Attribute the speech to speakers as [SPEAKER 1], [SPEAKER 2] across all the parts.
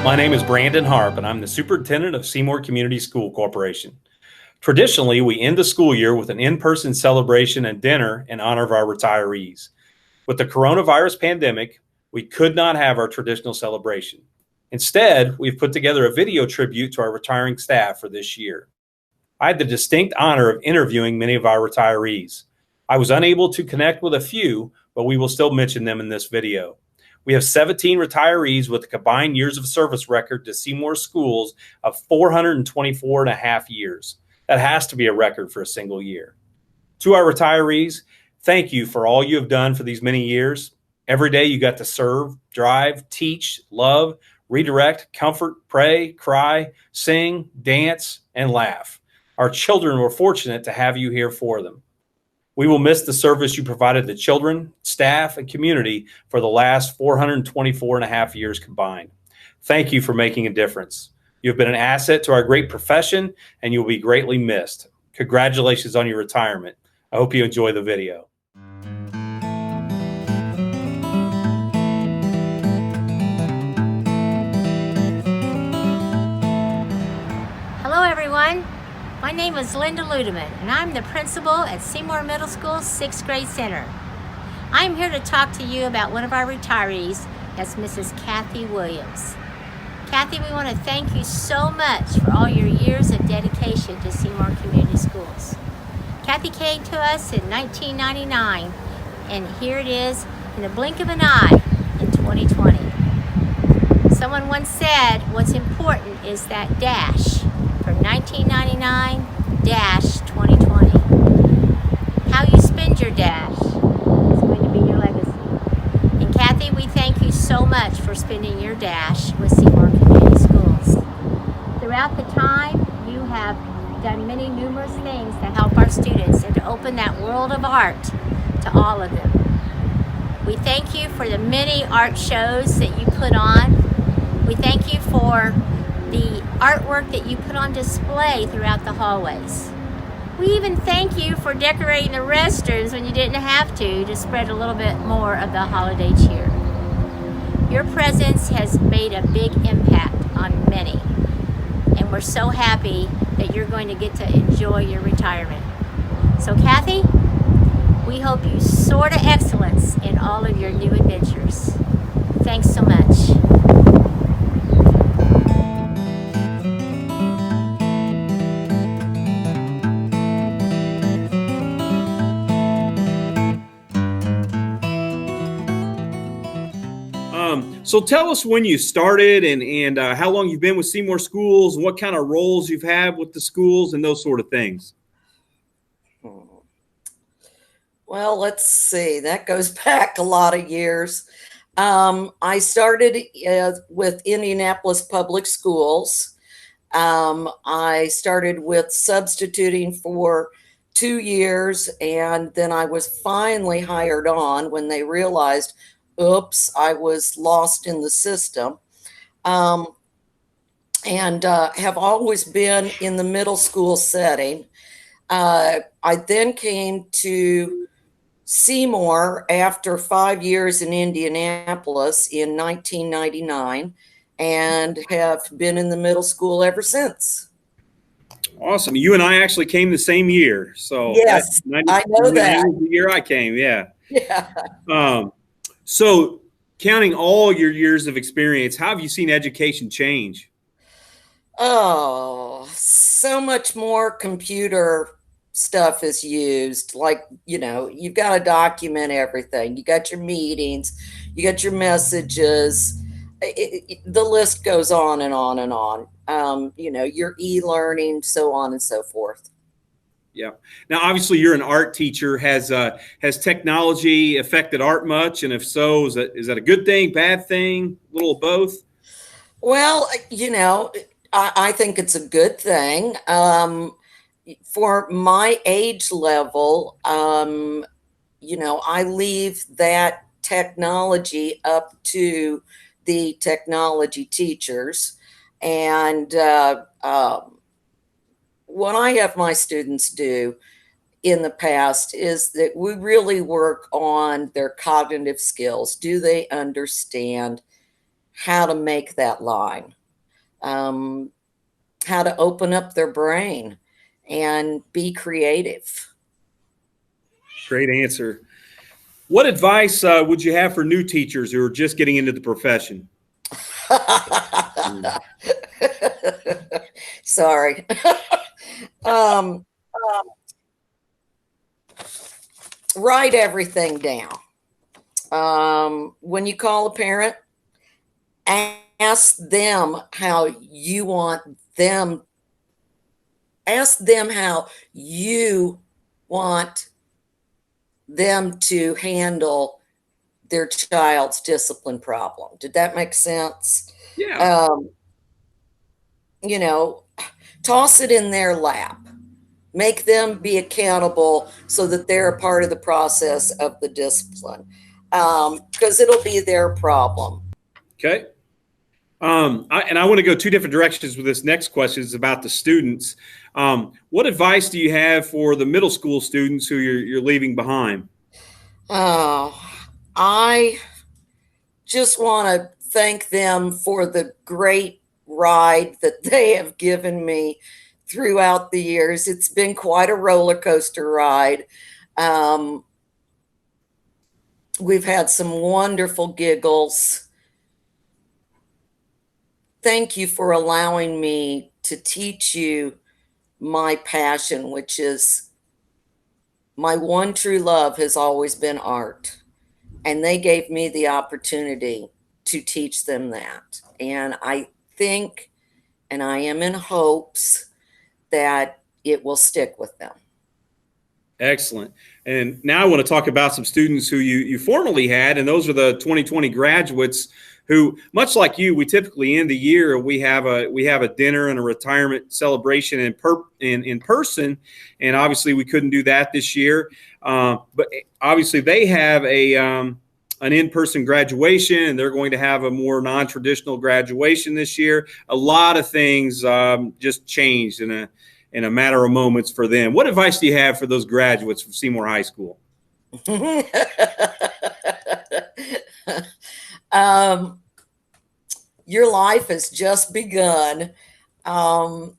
[SPEAKER 1] My name is Brandon Harp, and I'm the superintendent of Seymour Community School Corporation. Traditionally, we end the school year with an in-person celebration and dinner in honor of our retirees. With the coronavirus pandemic, we could not have our traditional celebration. Instead, we've put together a video tribute to our retiring staff for this year. I had the distinct honor of interviewing many of our retirees. I was unable to connect with a few, but we will still mention them in this video. We have 17 retirees with a combined years of service record to Seymour schools of 424 and a half years. That has to be a record for a single year. To our retirees, thank you for all you have done for these many years. Every day you got to serve, drive, teach, love, redirect, comfort, pray, cry, sing, dance, and laugh. Our children were fortunate to have you here for them. We will miss the service you provided the children, staff, and community for the last 424 and a half years combined. Thank you for making a difference. You have been an asset to our great profession, and you will be greatly missed. Congratulations on your retirement. I hope you enjoy the video.
[SPEAKER 2] Hello, everyone. My name is Linda Ludeman, and I'm the principal at Seymour Middle School 6th Grade Center. I'm here to talk to you about one of our retirees. That's Mrs. Kathie Williams. Kathie, we want to thank you so much for all your years of dedication to Seymour Community Schools. Kathie came to us in 1999, and here it is in the blink of an eye in 2020. Someone once said, what's important is that dash. From 1999-2020. How you spend your dash is going to be your legacy. And Kathie, we thank you so much for spending your dash with Seymour Community Schools. Throughout the time, you have done many numerous things to help our students and to open that world of art to all of them. We thank you for the many art shows that you put on. We thank you for the artwork that you put on display throughout the hallways. We even thank you for decorating the restrooms when you didn't have to spread a little bit more of the holiday cheer. Your presence has made a big impact on many, and we're so happy that you're going to get to enjoy your retirement. So Kathie, we hope you soar to excellence in all of your new adventures. Thanks so much.
[SPEAKER 1] So tell us when you started and how long you've been with Seymour Schools, and what kind of roles you've had with the schools and those sort of things.
[SPEAKER 3] Well, let's see. That goes back a lot of years. I started with Indianapolis Public Schools. I started with substituting for 2 years, and then I was finally hired on when they realized, oops, I was lost in the system, and have always been in the middle school setting. I then came to Seymour after 5 years in Indianapolis in 1999 and have been in the middle school ever since.
[SPEAKER 1] Awesome. You and I actually came the same year. So
[SPEAKER 3] yes, I know that.
[SPEAKER 1] Was the year I came, yeah.
[SPEAKER 3] Yeah.
[SPEAKER 1] So counting all your years of experience, how have you seen education change?
[SPEAKER 3] Oh, so much more computer stuff is used. Like, you know, you've got to document everything. You got your meetings, you got your messages. The list goes on and on and on. You know, your e-learning, so on and so forth.
[SPEAKER 1] Yeah. Now, obviously, you're an art teacher. Has technology affected art much? And if so, is that a good thing, bad thing, a little of both?
[SPEAKER 3] Well, you know, I think it's a good thing. For my age level, you know, I leave that technology up to the technology teachers. And what I have my students do in the past is that we really work on their cognitive skills. Do they understand how to make that line, how to open up their brain and be creative.
[SPEAKER 1] Great answer. What advice would you have for new teachers who are just getting into the profession?
[SPEAKER 3] Sorry. um, Write everything down. When you call a parent, ask them how you want them, ask them how you want them to handle their child's discipline problem. Did that make sense?
[SPEAKER 1] Yeah.
[SPEAKER 3] You know, toss it in their lap. Make them be accountable so that they're a part of the process of the discipline, because it'll be their problem.
[SPEAKER 1] Okay. I want to go two different directions with this next question. Is about the students. What advice do you have for the middle school students who you're leaving behind?
[SPEAKER 3] I just want to thank them for the great ride that they have given me throughout the years. It's been quite a roller coaster ride. We've had some wonderful giggles. Thank you for allowing me to teach you my passion, which is my one true love has always been art. And they gave me the opportunity to teach them that. And I think, and I am in hopes that it will stick with them.
[SPEAKER 1] Excellent. And now I want to talk about some students who you formerly had, and those are the 2020 graduates who, much like you, we typically end the year, we have a dinner and a retirement celebration in person, and obviously we couldn't do that this year. But obviously they have an in-person graduation, and they're going to have a more non-traditional graduation this year. A lot of things just changed in a matter of moments for them. What advice do you have for those graduates from Seymour High School?
[SPEAKER 3] Your life has just begun. Go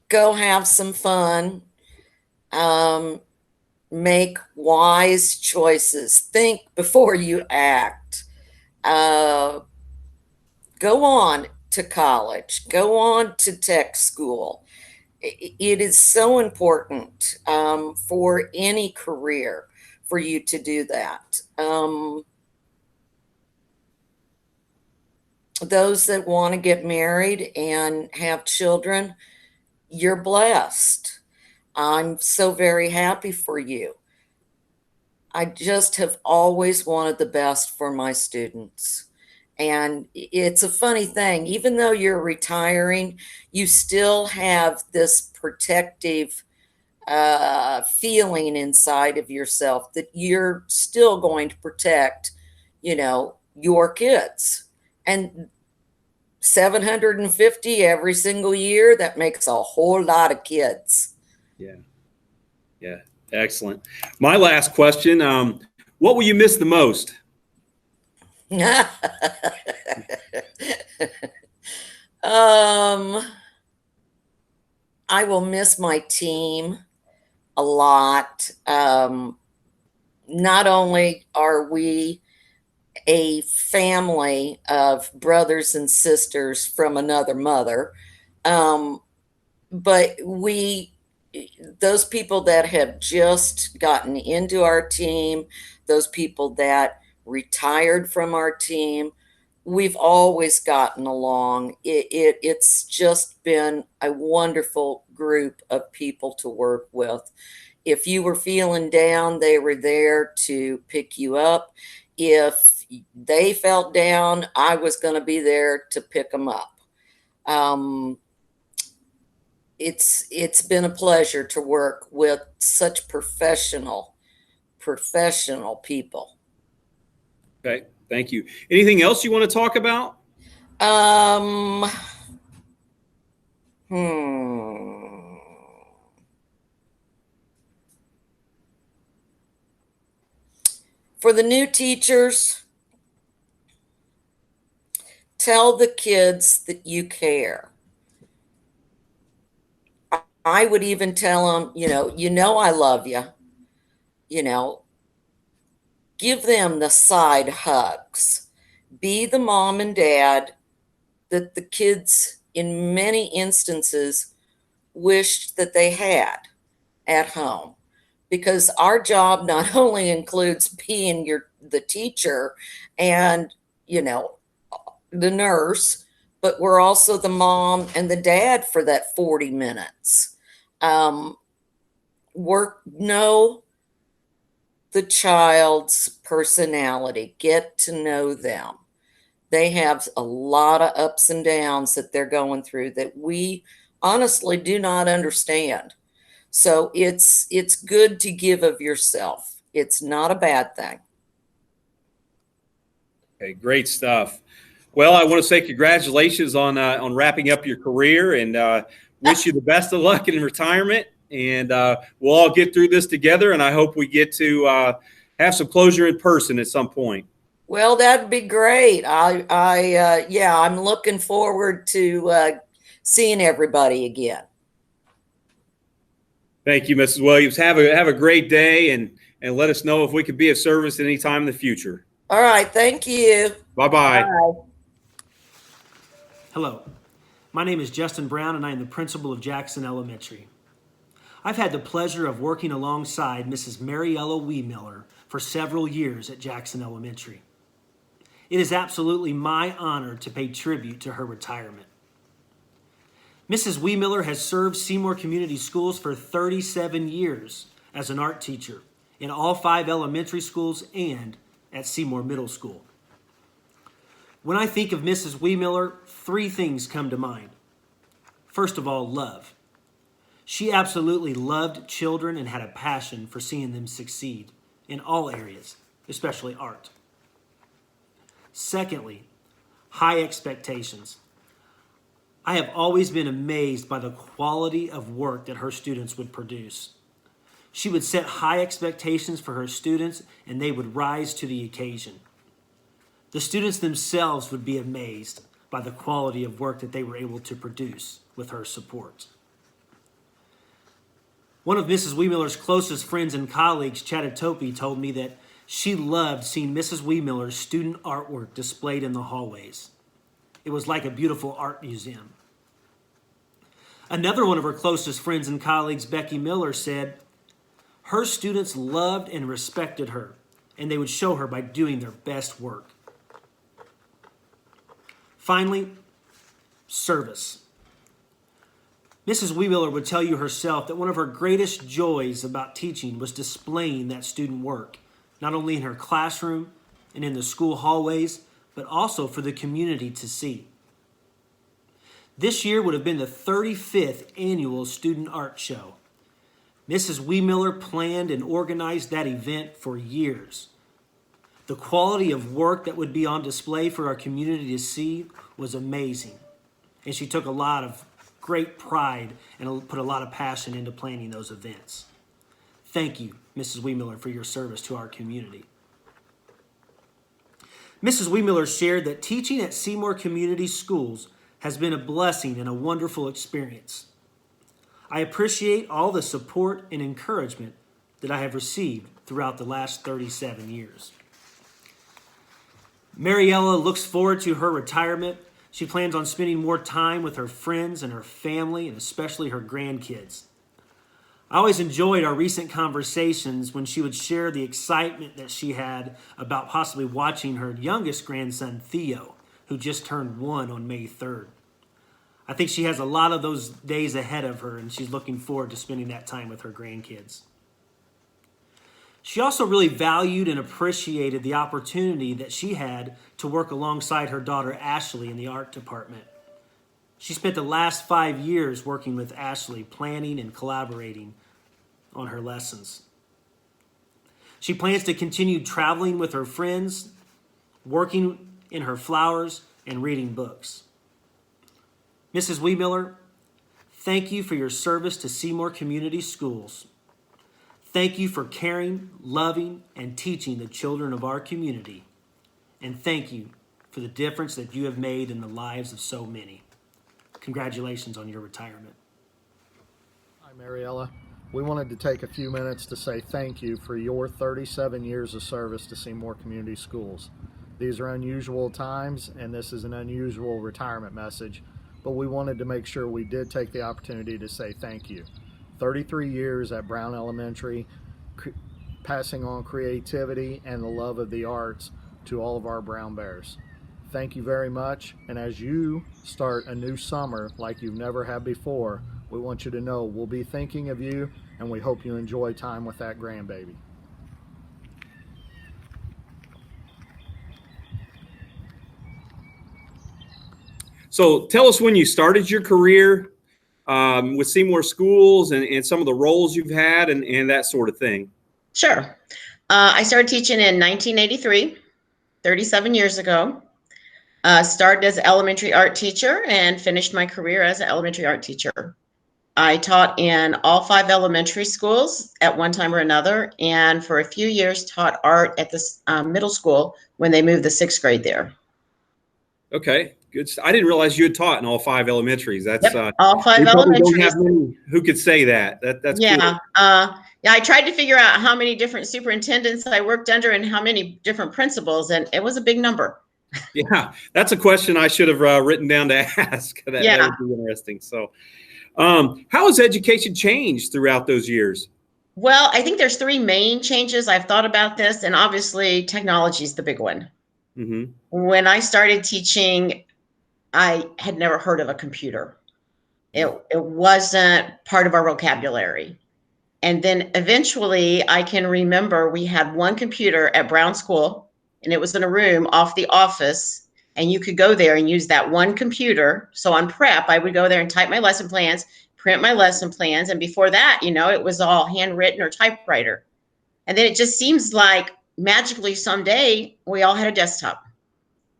[SPEAKER 3] have some fun. Make wise choices. Think before you act. Go on to college. Go on to tech school. It is so important for any career for you to do that. Those that want to get married and have children, you're blessed. I'm so very happy for you. I just have always wanted the best for my students. And it's a funny thing, even though you're retiring, you still have this protective feeling inside of yourself that you're still going to protect, your kids. And 750 every single year, that makes a whole lot of kids.
[SPEAKER 1] Yeah. Excellent. My last question, what will you miss the most?
[SPEAKER 3] I will miss my team a lot. Not only are we a family of brothers and sisters from another mother, but those people that have just gotten into our team, those people that retired from our team, we've always gotten along. It's just been a wonderful group of people to work with. If you were feeling down, they were there to pick you up. If they felt down, I was going to be there to pick them up. It's been a pleasure to work with such professional people.
[SPEAKER 1] Okay, thank you. Anything else you want to talk about?
[SPEAKER 3] For the new teachers, tell the kids that you care. I would even tell them, I love you. Give them the side hugs. Be the mom and dad that the kids, in many instances, wished that they had at home. Because our job not only includes being the teacher and, the nurse, but we're also the mom and the dad for that 40 minutes. Know the child's personality, get to know them. They have a lot of ups and downs that they're going through that we honestly do not understand. So it's good to give of yourself. It's not a bad thing.
[SPEAKER 1] Okay, great stuff. Well, I want to say congratulations on wrapping up your career, and wish you the best of luck in retirement. And we'll all get through this together, and I hope we get to have some closure in person at some point.
[SPEAKER 3] Well, that'd be great. I'm looking forward to seeing everybody again.
[SPEAKER 1] Thank you, Mrs. Williams. Have a great day, and let us know if we could be of service at any time in the future.
[SPEAKER 3] All right. Thank you.
[SPEAKER 1] Bye-bye.
[SPEAKER 3] Bye.
[SPEAKER 4] Hello, my name is Justin Brown, and I am the principal of Jackson Elementary. I've had the pleasure of working alongside Mrs. Mariella Wiemiller for several years at Jackson Elementary. It is absolutely my honor to pay tribute to her retirement. Mrs. Wiemiller has served Seymour Community Schools for 37 years as an art teacher in all 5 elementary schools and at Seymour Middle School. When I think of Mrs. Wiemiller, 3 things come to mind. First of all, love. She absolutely loved children and had a passion for seeing them succeed in all areas, especially art. Secondly, high expectations. I have always been amazed by the quality of work that her students would produce. She would set high expectations for her students, and they would rise to the occasion. The students themselves would be amazed by the quality of work that they were able to produce with her support. One of Mrs. Wiemiller's closest friends and colleagues, Topi, told me that she loved seeing Mrs. Wiemiller's student artwork displayed in the hallways. It was like a beautiful art museum. Another one of her closest friends and colleagues, Becky Miller, said her students loved and respected her, and they would show her by doing their best work. Finally, service. Mrs. Wiemiller would tell you herself that one of her greatest joys about teaching was displaying that student work, not only in her classroom and in the school hallways, but also for the community to see. This year would have been the 35th annual Student Art Show. Mrs. Wiemiller planned and organized that event for years. The quality of work that would be on display for our community to see was amazing, and she took a lot of great pride and put a lot of passion into planning those events. Thank you, Mrs. Wiemiller, for your service to our community. Mrs. Wiemiller shared that teaching at Seymour Community Schools has been a blessing and a wonderful experience. I appreciate all the support and encouragement that I have received throughout the last 37 years. Mariella looks forward to her retirement. She plans on spending more time with her friends and her family, and especially her grandkids. I always enjoyed our recent conversations when she would share the excitement that she had about possibly watching her youngest grandson, Theo, who just turned 1 on May 3rd. I think she has a lot of those days ahead of her, and she's looking forward to spending that time with her grandkids. She also really valued and appreciated the opportunity that she had to work alongside her daughter Ashley in the art department. She spent the last 5 years working with Ashley, planning and collaborating on her lessons. She plans to continue traveling with her friends, working in her flowers, and reading books. Mrs. Wiemiller, thank you for your service to Seymour Community Schools. Thank you for caring, loving, and teaching the children of our community. And thank you for the difference that you have made in the lives of so many. Congratulations on your retirement.
[SPEAKER 5] Hi, Mariella. We wanted to take a few minutes to say thank you for your 37 years of service to Seymour Community Schools. These are unusual times, and this is an unusual retirement message, but we wanted to make sure we did take the opportunity to say thank you. 33 years at Brown Elementary, passing on creativity and the love of the arts to all of our Brown Bears. Thank you very much, and as you start a new summer like you've never had before, we want you to know we'll be thinking of you, and we hope you enjoy time with that grandbaby.
[SPEAKER 1] So tell us when you started your career with Seymour Schools and some of the roles you've had and that sort of thing.
[SPEAKER 6] Sure. I started teaching in 1983, 37 years ago. Started as an elementary art teacher and finished my career as an elementary art teacher. I taught in all 5 elementary schools at one time or another, and for a few years taught art at the middle school when they moved the 6th grade there.
[SPEAKER 1] Okay, good. I didn't realize you had taught in all 5 elementaries. That's
[SPEAKER 6] all 5
[SPEAKER 1] we probably
[SPEAKER 6] elementaries.
[SPEAKER 1] don't have many who could say that. That's
[SPEAKER 6] yeah.
[SPEAKER 1] Cool.
[SPEAKER 6] Yeah, I tried to figure out how many different superintendents I worked under and how many different principals, and it was a big number.
[SPEAKER 1] Yeah, that's a question I should have written down to ask. That would be interesting. So, how has education changed throughout those years?
[SPEAKER 6] Well, I think there's 3 main changes. I've thought about this, and obviously technology is the big one. Mm-hmm. When I started teaching, I had never heard of a computer. It wasn't part of our vocabulary. And then eventually I can remember we had one computer at Brown School, and it was in a room off the office, and you could go there and use that one computer. So on prep, I would go there and type my lesson plans, print my lesson plans. And before that, it was all handwritten or typewriter. And then it just seems like magically someday we all had a desktop.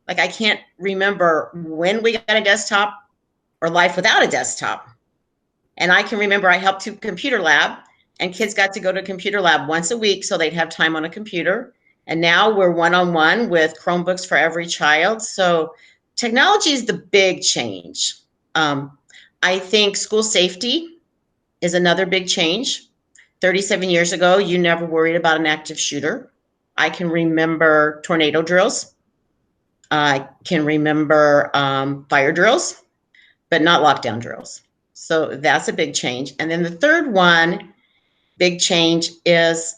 [SPEAKER 6] Like I can't remember when we got a desktop or life without a desktop. And I can remember I helped to computer lab, and kids got to go to computer lab once a week so they'd have time on a computer. And now we're one-on-one with Chromebooks for every child. So technology is the big change. I think school safety is another big change. 37 years ago, you never worried about an active shooter. I can remember tornado drills. I can remember fire drills, but not lockdown drills. So that's a big change. And then the third one, big change is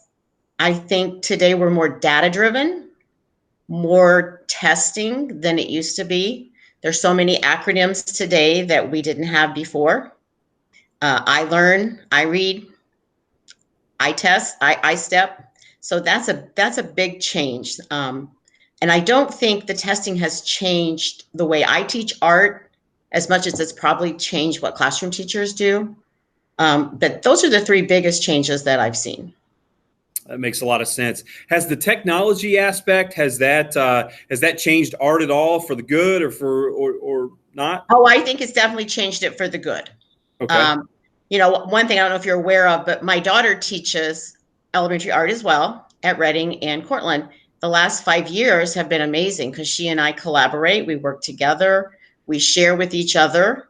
[SPEAKER 6] I think today we're more data-driven, more testing than it used to be. There's so many acronyms today that we didn't have before. I learn, I read, I test, I step. So that's a big change. And I don't think the testing has changed the way I teach art as much as it's probably changed what classroom teachers do. But those are the 3 biggest changes that I've seen.
[SPEAKER 1] That makes a lot of sense. Has the technology aspect, has that changed art at all for the good or not?
[SPEAKER 6] Oh, I think it's definitely changed it for the good. Okay. One thing I don't know if you're aware of, but my daughter teaches elementary art as well at Reading and Cortland. The last 5 years have been amazing because she and I collaborate. We work together. We share with each other.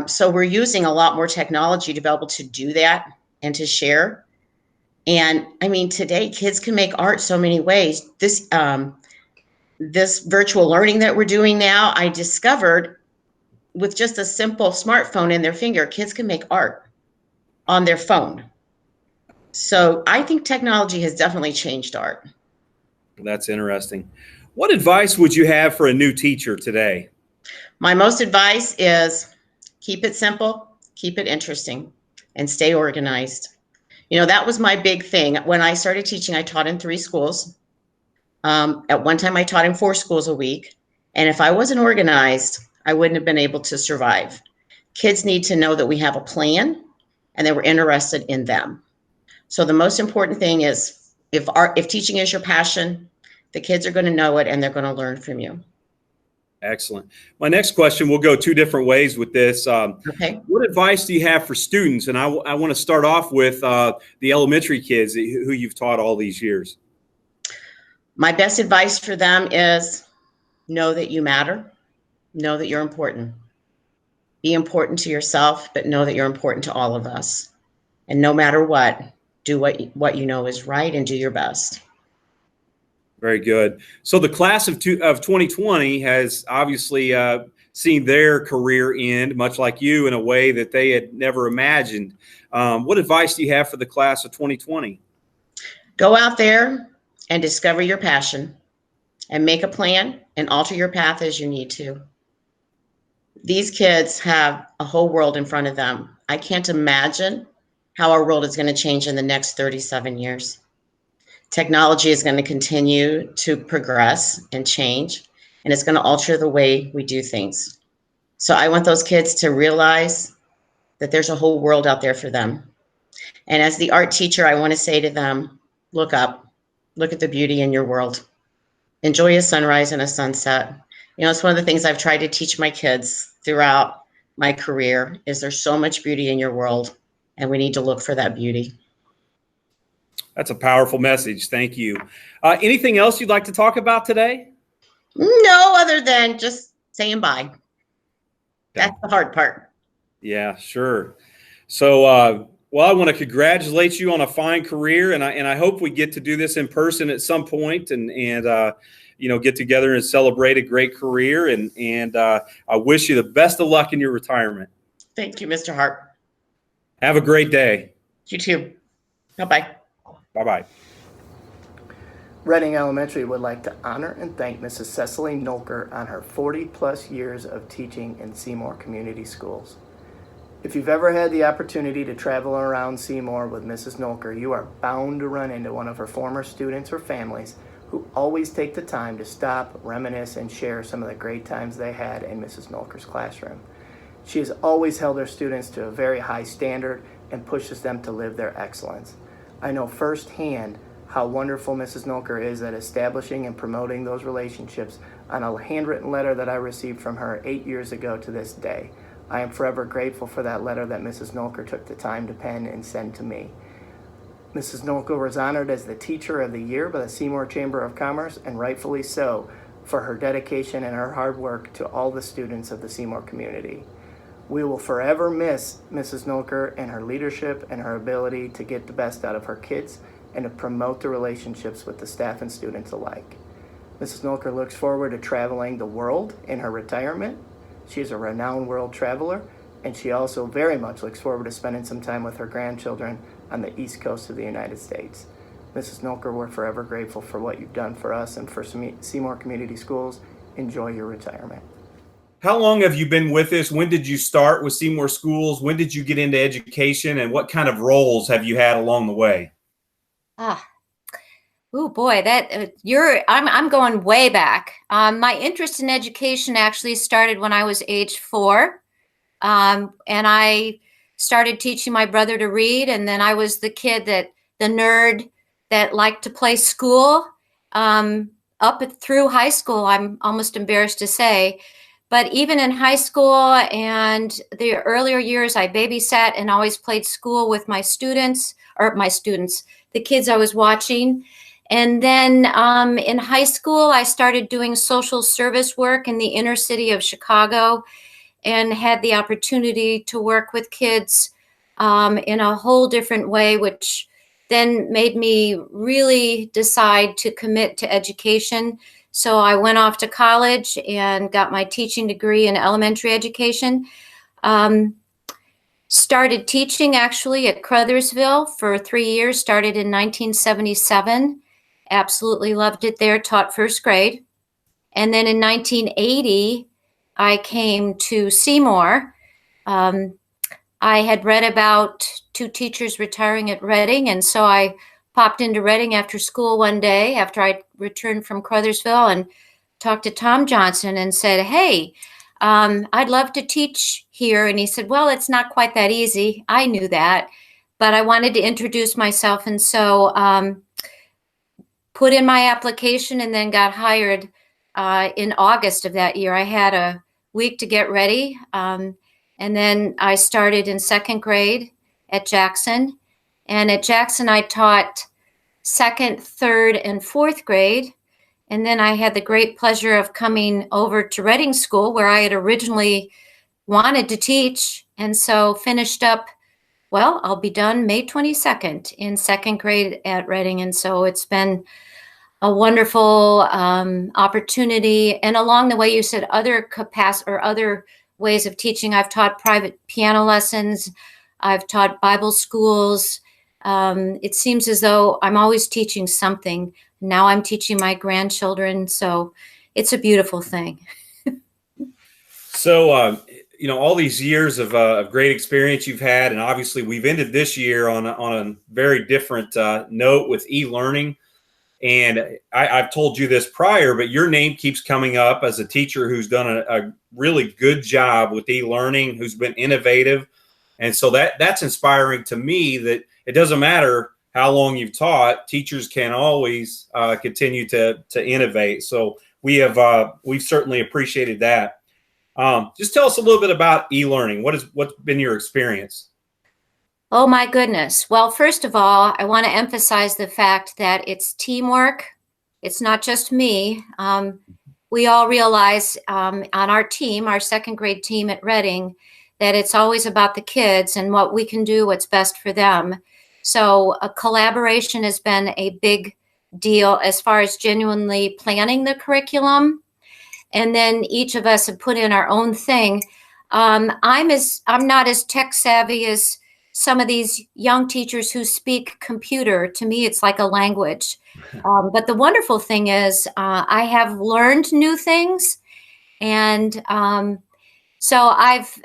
[SPEAKER 6] So we're using a lot more technology to be able to do that and to share. And I mean, today kids can make art so many ways. This virtual learning that we're doing now, I discovered with just a simple smartphone in their finger, kids can make art on their phone. So I think technology has definitely changed art.
[SPEAKER 1] That's interesting. What advice would you have for a new teacher today?
[SPEAKER 6] My most advice is keep it simple, keep it interesting, and stay organized. That was my big thing. When I started teaching, I taught in 3 schools. At one time, I taught in 4 schools a week. And if I wasn't organized, I wouldn't have been able to survive. Kids need to know that we have a plan and that we're interested in them. So the most important thing is if teaching is your passion, the kids are going to know it and they're going to learn from you.
[SPEAKER 1] Excellent. My next question, we'll go 2 different ways with this.
[SPEAKER 6] Okay.
[SPEAKER 1] What advice do you have for students? And I want to start off with the elementary kids who you've taught all these years.
[SPEAKER 6] My best advice for them is Know that you matter. Know that you're important. Be important to yourself, but know that you're important to all of us. And no matter what, do what you know is right and do your best.
[SPEAKER 1] Very good. So the class of 2020 has obviously seen their career end, much like you, in a way that they had never imagined. What advice do you have for the class of 2020?
[SPEAKER 6] Go out there and discover your passion and make a plan and alter your path as you need to. These kids have a whole world in front of them. I can't imagine how our world is going to change in the next 37 years. Technology is going to continue to progress and change, and it's going to alter the way we do things. So I want those kids to realize that there's a whole world out there for them. And as the art teacher, I want to say to them, look up, look at the beauty in your world. Enjoy a sunrise and a sunset. You know, it's one of the things I've tried to teach my kids throughout my career is there's so much beauty in your world, and we need to look for that beauty.
[SPEAKER 1] That's a powerful message. Thank you. Anything else you'd like to talk about today?
[SPEAKER 6] No, other than just saying bye. That's the hard part.
[SPEAKER 1] Yeah, sure. So, well, I want to congratulate you on a fine career, and I hope we get to do this in person at some point, and you know, get together and celebrate a great career. And I wish you the best of luck in your retirement.
[SPEAKER 6] Thank you, Mr. Hart.
[SPEAKER 1] Have a great day.
[SPEAKER 6] You too. Bye-bye.
[SPEAKER 1] Bye-bye.
[SPEAKER 7] Reading Elementary would like to honor and thank Mrs. Cecily Nolker on her 40-plus years of teaching in Seymour Community Schools. If you've ever had the opportunity to travel around Seymour with Mrs. Nolker, you are bound to run into one of her former students or families who always take the time to stop, reminisce, and share some of the great times they had in Mrs. Nolker's classroom. She has always held her students to a very high standard and pushes them to live their excellence. I know firsthand how wonderful Mrs. Nolker is at establishing and promoting those relationships on a handwritten letter that I received from her 8 years ago to this day. I am forever grateful for that letter that Mrs. Nolker took the time to pen and send to me. Mrs. Nolker was honored as the Teacher of the Year by the Seymour Chamber of Commerce, and rightfully so, for her dedication and her hard work to all the students of the Seymour community. We will forever miss Mrs. Nolker and her leadership and her ability to get the best out of her kids and to promote the relationships with the staff and students alike. Mrs. Nolker looks forward to traveling the world in her retirement. She is a renowned world traveler, and she also very much looks forward to spending some time with her grandchildren on the East Coast of the United States. Mrs. Nolker, we're forever grateful for what you've done for us and for Seymour Community Schools. Enjoy your retirement.
[SPEAKER 1] How long have you been with us? When did you start with Seymour Schools? When did you get into education, and what kind of roles have you had along the way?
[SPEAKER 2] Oh boy, I'm going way back. My interest in education actually started when I was age 4, and I started teaching my brother to read, and then I was the nerd that liked to play school up through high school. I'm almost embarrassed to say. But even in high school and the earlier years, I babysat and always played school with the kids I was watching. And then in high school, I started doing social service work in the inner city of Chicago and had the opportunity to work with kids in a whole different way, which then made me really decide to commit to education. So I went off to college and got my teaching degree in elementary education. Started teaching actually at Crothersville for 3 years, started in 1977. Absolutely loved it there, taught first grade. And then in 1980, I came to Seymour. I had read about 2 teachers retiring at Reading, and so I popped into Reading after school one day after I returned from Crothersville and talked to Tom Johnson and said, hey, I'd love to teach here. And he said, well, it's not quite that easy. I knew that, but I wanted to introduce myself. And so put in my application and then got hired in August of that year. I had a week to get ready. And then I started in 2nd grade at Jackson. And at Jackson, I taught 2nd, 3rd, and 4th grade. And then I had the great pleasure of coming over to Reading School, where I had originally wanted to teach. And so finished up, well, I'll be done May 22nd in second grade at Reading. And so it's been a wonderful opportunity. And along the way, you said other other ways of teaching. I've taught private piano lessons. I've taught Bible schools. It seems as though I'm always teaching something. Now I'm teaching my grandchildren. So it's a beautiful thing.
[SPEAKER 1] So, all these years of great experience you've had, and obviously we've ended this year on a very different note with e-learning. And I've told you this prior, but your name keeps coming up as a teacher who's done a really good job with e-learning, who's been innovative. And so that's inspiring to me, that it doesn't matter how long you've taught, teachers can always continue to innovate. So we've certainly appreciated that. Just tell us a little bit about e-learning. What's been your experience?
[SPEAKER 2] Oh my goodness. Well, first of all, I want to emphasize the fact that it's teamwork. It's not just me. We all realize on our team, our second grade team at Reading, that it's always about the kids and what we can do, what's best for them. So a collaboration has been a big deal as far as genuinely planning the curriculum. And then each of us have put in our own thing. I'm not as tech savvy as some of these young teachers who speak computer. To me, it's like a language. But the wonderful thing is I have learned new things. And so I've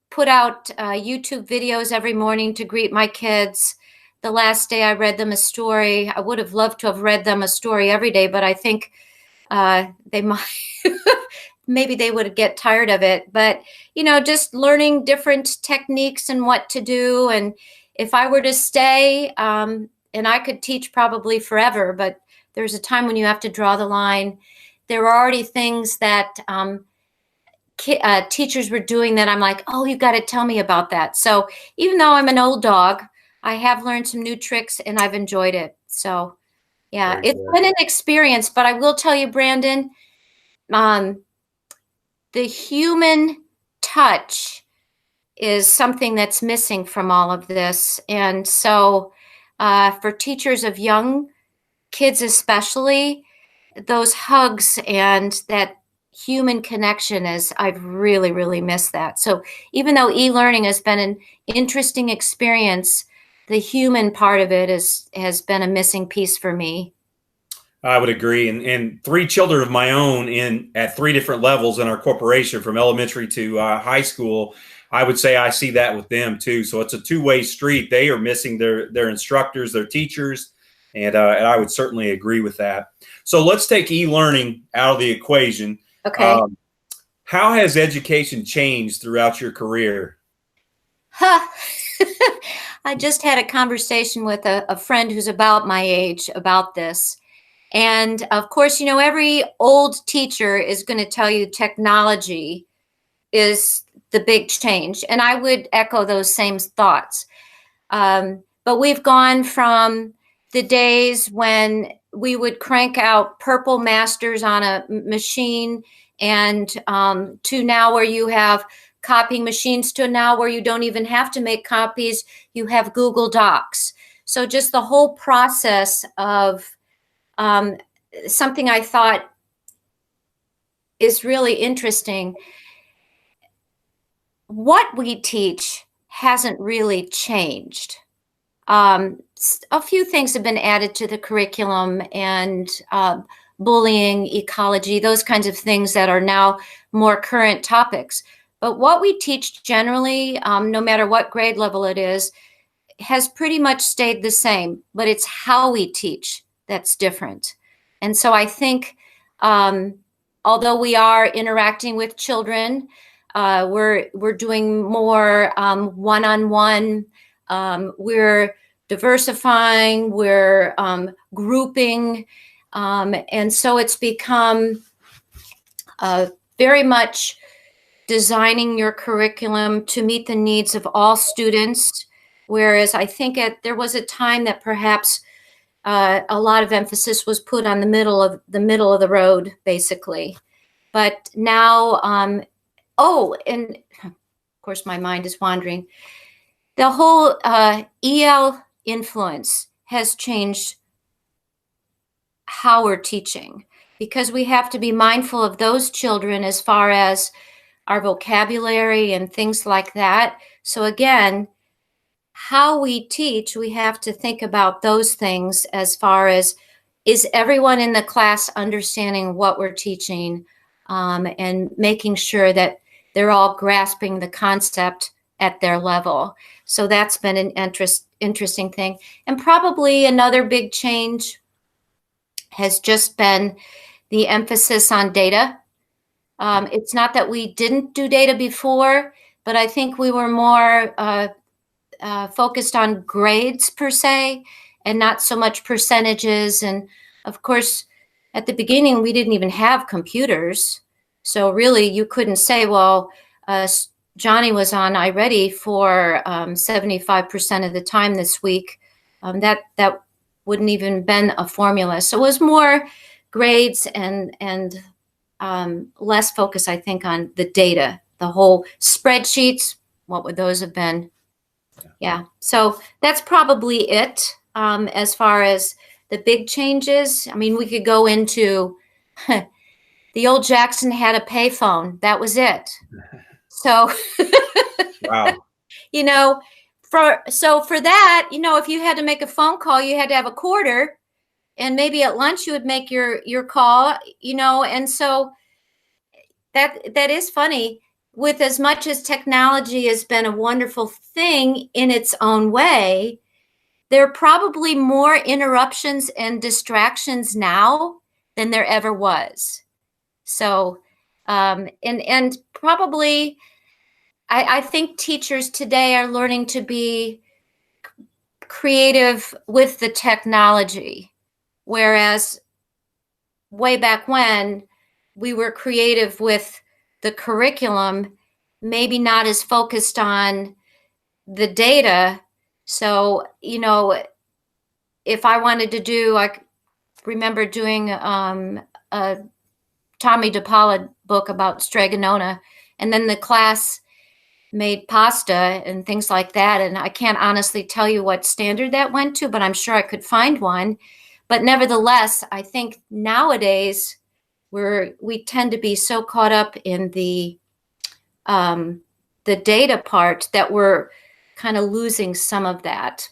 [SPEAKER 2] put out YouTube videos every morning to greet my kids. The last day I read them a story. I would have loved to have read them a story every day, but I think they might, maybe they would get tired of it. But, just learning different techniques and what to do. And if I were to stay, and I could teach probably forever, but there's a time when you have to draw the line. There are already things that teachers were doing that I'm like, oh, you've got to tell me about that. So even though I'm an old dog, I have learned some new tricks and I've enjoyed it. So yeah, it's been an experience, but I will tell you, Brandon, the human touch is something that's missing from all of this. And so for teachers of young kids especially, those hugs and that human connection I've really, really missed that. So even though e-learning has been an interesting experience, the human part of it has been a missing piece for me.
[SPEAKER 1] I would agree. And three children of my own at three different levels in our corporation, from elementary to high school, I would say I see that with them too. So it's a two-way street. They are missing their instructors, their teachers, and I would certainly agree with that. So let's take e-learning out of the equation.
[SPEAKER 2] Okay.
[SPEAKER 1] How has education changed throughout your career?
[SPEAKER 2] I just had a conversation with a friend who's about my age about this. And of course, every old teacher is going to tell you technology is the big change. And I would echo those same thoughts. But we've gone from the days when we would crank out purple masters on a machine and to now where you have copying machines, to now where you don't even have to make copies, you have Google Docs. So just the whole process of something I thought is really interesting. What we teach hasn't really changed. A few things have been added to the curriculum, and bullying, ecology, those kinds of things that are now more current topics. But what we teach generally, no matter what grade level it is, has pretty much stayed the same, but it's how we teach that's different. And so I think, although we are interacting with children, we're doing more one-on-one, we're diversifying, we're grouping, and so it's become very much designing your curriculum to meet the needs of all students. Whereas I think there was a time that perhaps a lot of emphasis was put on the middle of the road, basically. But now, and of course, my mind is wandering. The whole EL influence has changed how we're teaching, because we have to be mindful of those children as far as our vocabulary and things like that. So again, how we teach, we have to think about those things as far as, is everyone in the class understanding what we're teaching, and making sure that they're all grasping the concept at their level. So that's been an interesting thing. And probably another big change has just been the emphasis on data. It's not that we didn't do data before, but I think we were more focused on grades per se, and not so much percentages. And of course, at the beginning, we didn't even have computers. So really, you couldn't say, well, Johnny was on iReady for 75% of the time this week. That wouldn't even been a formula. So it was more grades and less focus, I think, on the data. The whole spreadsheets, what would those have been? Yeah, so that's probably it as far as the big changes. I mean, we could go into the old Jackson had a payphone. That was it. So,
[SPEAKER 1] Wow.
[SPEAKER 2] you know, for that, you know, if you had to make a phone call, you had to have a quarter, and maybe at lunch you would make your call, you know, and so that is funny. With as much as technology has been a wonderful thing in its own way, there are probably more interruptions and distractions now than there ever was. So, and probably, I think teachers today are learning to be creative with the technology, whereas way back when we were creative with the curriculum, maybe not as focused on the data. So, you know, if I wanted to do, I remember doing a Tommy DePaula book about Stregonona, and then the class made pasta and things like that. And I can't honestly tell you what standard that went to, but I'm sure I could find one. But nevertheless, I think nowadays we tend to be so caught up in the data part that we're kind of losing some of that.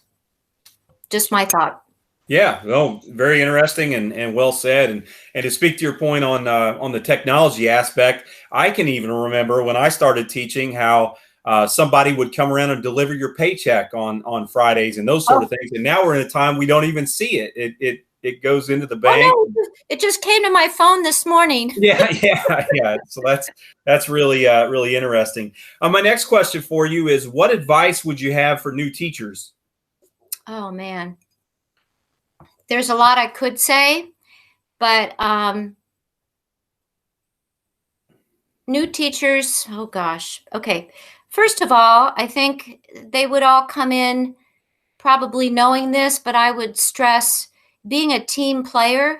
[SPEAKER 2] Just my thought.
[SPEAKER 1] Yeah, well, very interesting and well said. And to speak to your point on the technology aspect, I can even remember when I started teaching how somebody would come around and deliver your paycheck on Fridays and those sort of things. And now we're in a time we don't even see it. It goes into the bank.
[SPEAKER 2] Oh, no, it just came to my phone this morning.
[SPEAKER 1] Yeah. So that's really really interesting. My next question for you is, what advice would you have for new teachers?
[SPEAKER 2] Oh man, there's a lot I could say, but new teachers. Oh gosh. Okay. First of all, I think they would all come in probably knowing this, but I would stress being a team player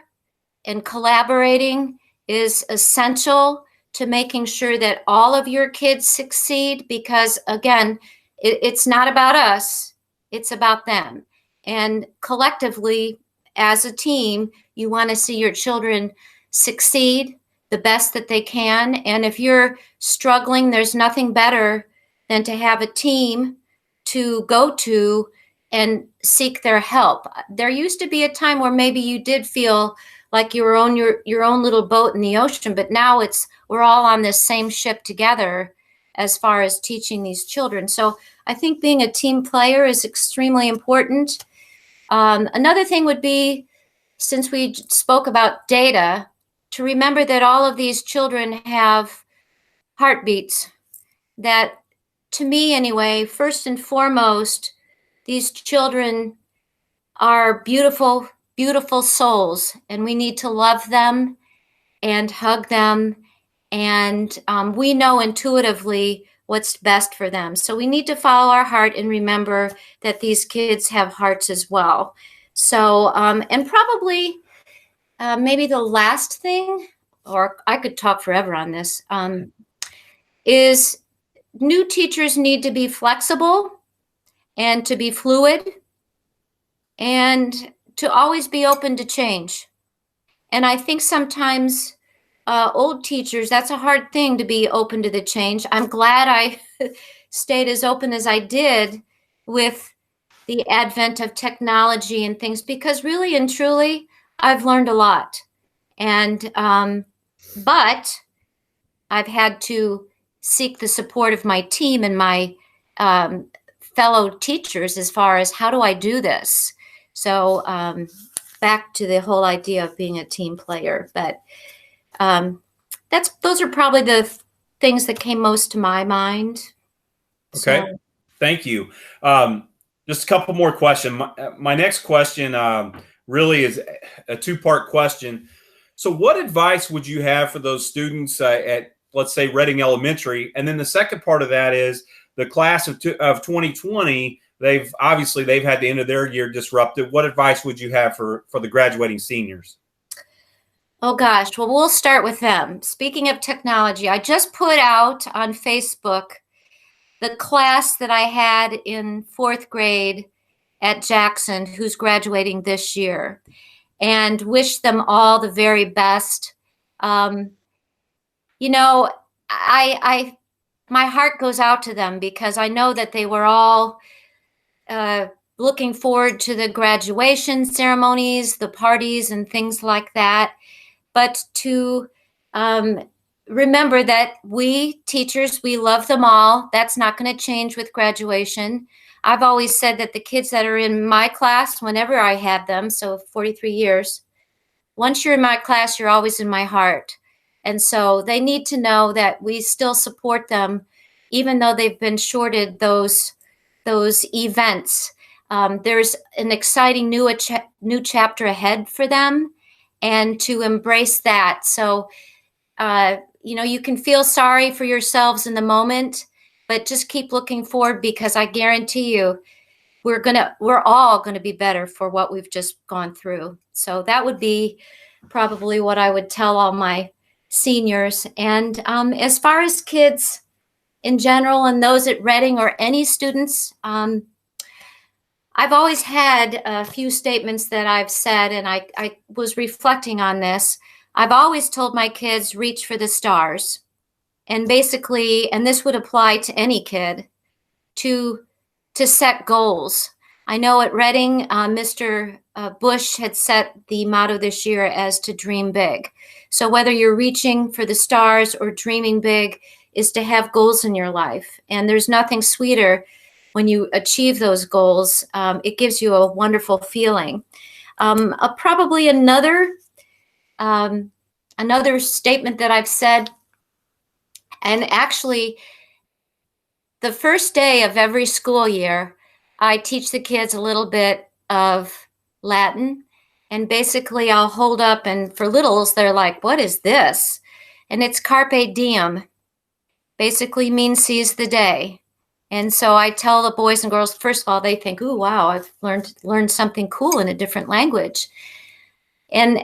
[SPEAKER 2] and collaborating is essential to making sure that all of your kids succeed, because again, it's not about us, it's about them. And collectively, as a team, you want to see your children succeed the best that they can. And if you're struggling, there's nothing better than to have a team to go to and seek their help. There used to be a time where maybe you did feel like you were on your own little boat in the ocean, but now we're all on this same ship together as far as teaching these children. So I think being a team player is extremely important. Another thing would be, since we spoke about data, to remember that all of these children have heartbeats. That, to me anyway, first and foremost, these children are beautiful, beautiful souls, and we need to love them and hug them. And we know intuitively what's best for them. So we need to follow our heart and remember that these kids have hearts as well. So, and probably maybe the last thing, or I could talk forever on this, is new teachers need to be flexible and to be fluid and to always be open to change. And I think sometimes old teachers, that's a hard thing to be open to the change. I'm glad I stayed as open as I did with the advent of technology and things, because really and truly, I've learned a lot. And, but I've had to seek the support of my team and my fellow teachers as far as how do I do this? So back to the whole idea of being a team player. But those are probably the things that came most to my mind.
[SPEAKER 1] Okay,
[SPEAKER 2] So,
[SPEAKER 1] thank you. Just a couple more questions. My next question really is a two-part question. So what advice would you have for those students at, let's say, Reading Elementary? And then the second part of that is the class of 2020, they've had the end of their year disrupted. What advice would you have for the graduating seniors?
[SPEAKER 2] oh gosh, well, we'll start with them. Speaking of technology, I just put out on Facebook the class that I had in 4th grade at Jackson, who's graduating this year, and wish them all the very best. You know, my heart goes out to them because I know that they were all looking forward to the graduation ceremonies, the parties, and things like that. But to remember that we teachers, we love them all. That's not going to change with graduation. I've always said that the kids that are in my class, whenever I had them, so 43 years, once you're in my class, you're always in my heart. And so they need to know that we still support them, even though they've been shorted those events. There's an exciting new chapter ahead for them, and to embrace that. So, you can feel sorry for yourselves in the moment, but just keep looking forward, because I guarantee you, we're all gonna be better for what we've just gone through. So that would be probably what I would tell all my seniors. And as far as kids in general and those at Reading or any students, I've always had a few statements that I've said, and I was reflecting on this. I've always told my kids, reach for the stars. And basically, and this would apply to any kid, to set goals. I know at Reading, Mr. Bush had set the motto this year as to dream big. So whether you're reaching for the stars or dreaming big is to have goals in your life. And there's nothing sweeter when you achieve those goals. It gives you a wonderful feeling. Probably another statement that I've said, and actually the first day of every school year, I teach the kids a little bit of Latin, and basically I'll hold up, and for littles, they're like, what is this? And it's carpe diem, basically means seize the day. And so I tell the boys and girls, first of all, they think, ooh, wow, I've learned something cool in a different language. And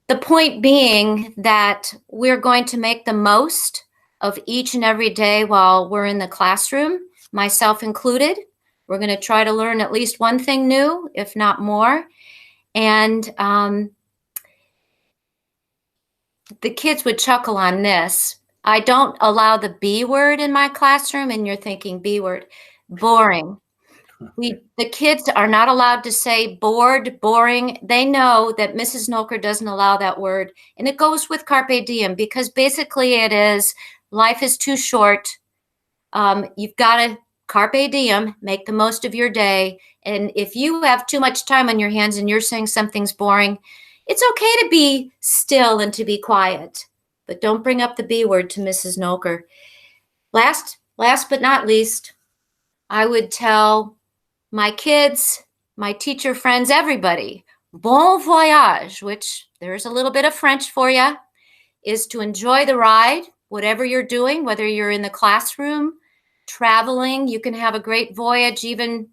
[SPEAKER 2] the point being that we're going to make the most of each and every day while we're in the classroom, myself included. We're going to try to learn at least one thing new, if not more. And the kids would chuckle on this. I don't allow the B word in my classroom, and you're thinking B word, boring. The kids are not allowed to say bored, boring. They know that Mrs. Nolker doesn't allow that word. And it goes with carpe diem, because basically it is, life is too short. You've got to carpe diem, make the most of your day. And if you have too much time on your hands and you're saying something's boring, it's okay to be still and to be quiet. But don't bring up the B word to Mrs. Nolker. Last but not least, I would tell my kids, my teacher friends, everybody, bon voyage, which there's a little bit of French for you, is to enjoy the ride, whatever you're doing, whether you're in the classroom, traveling. You can have a great voyage even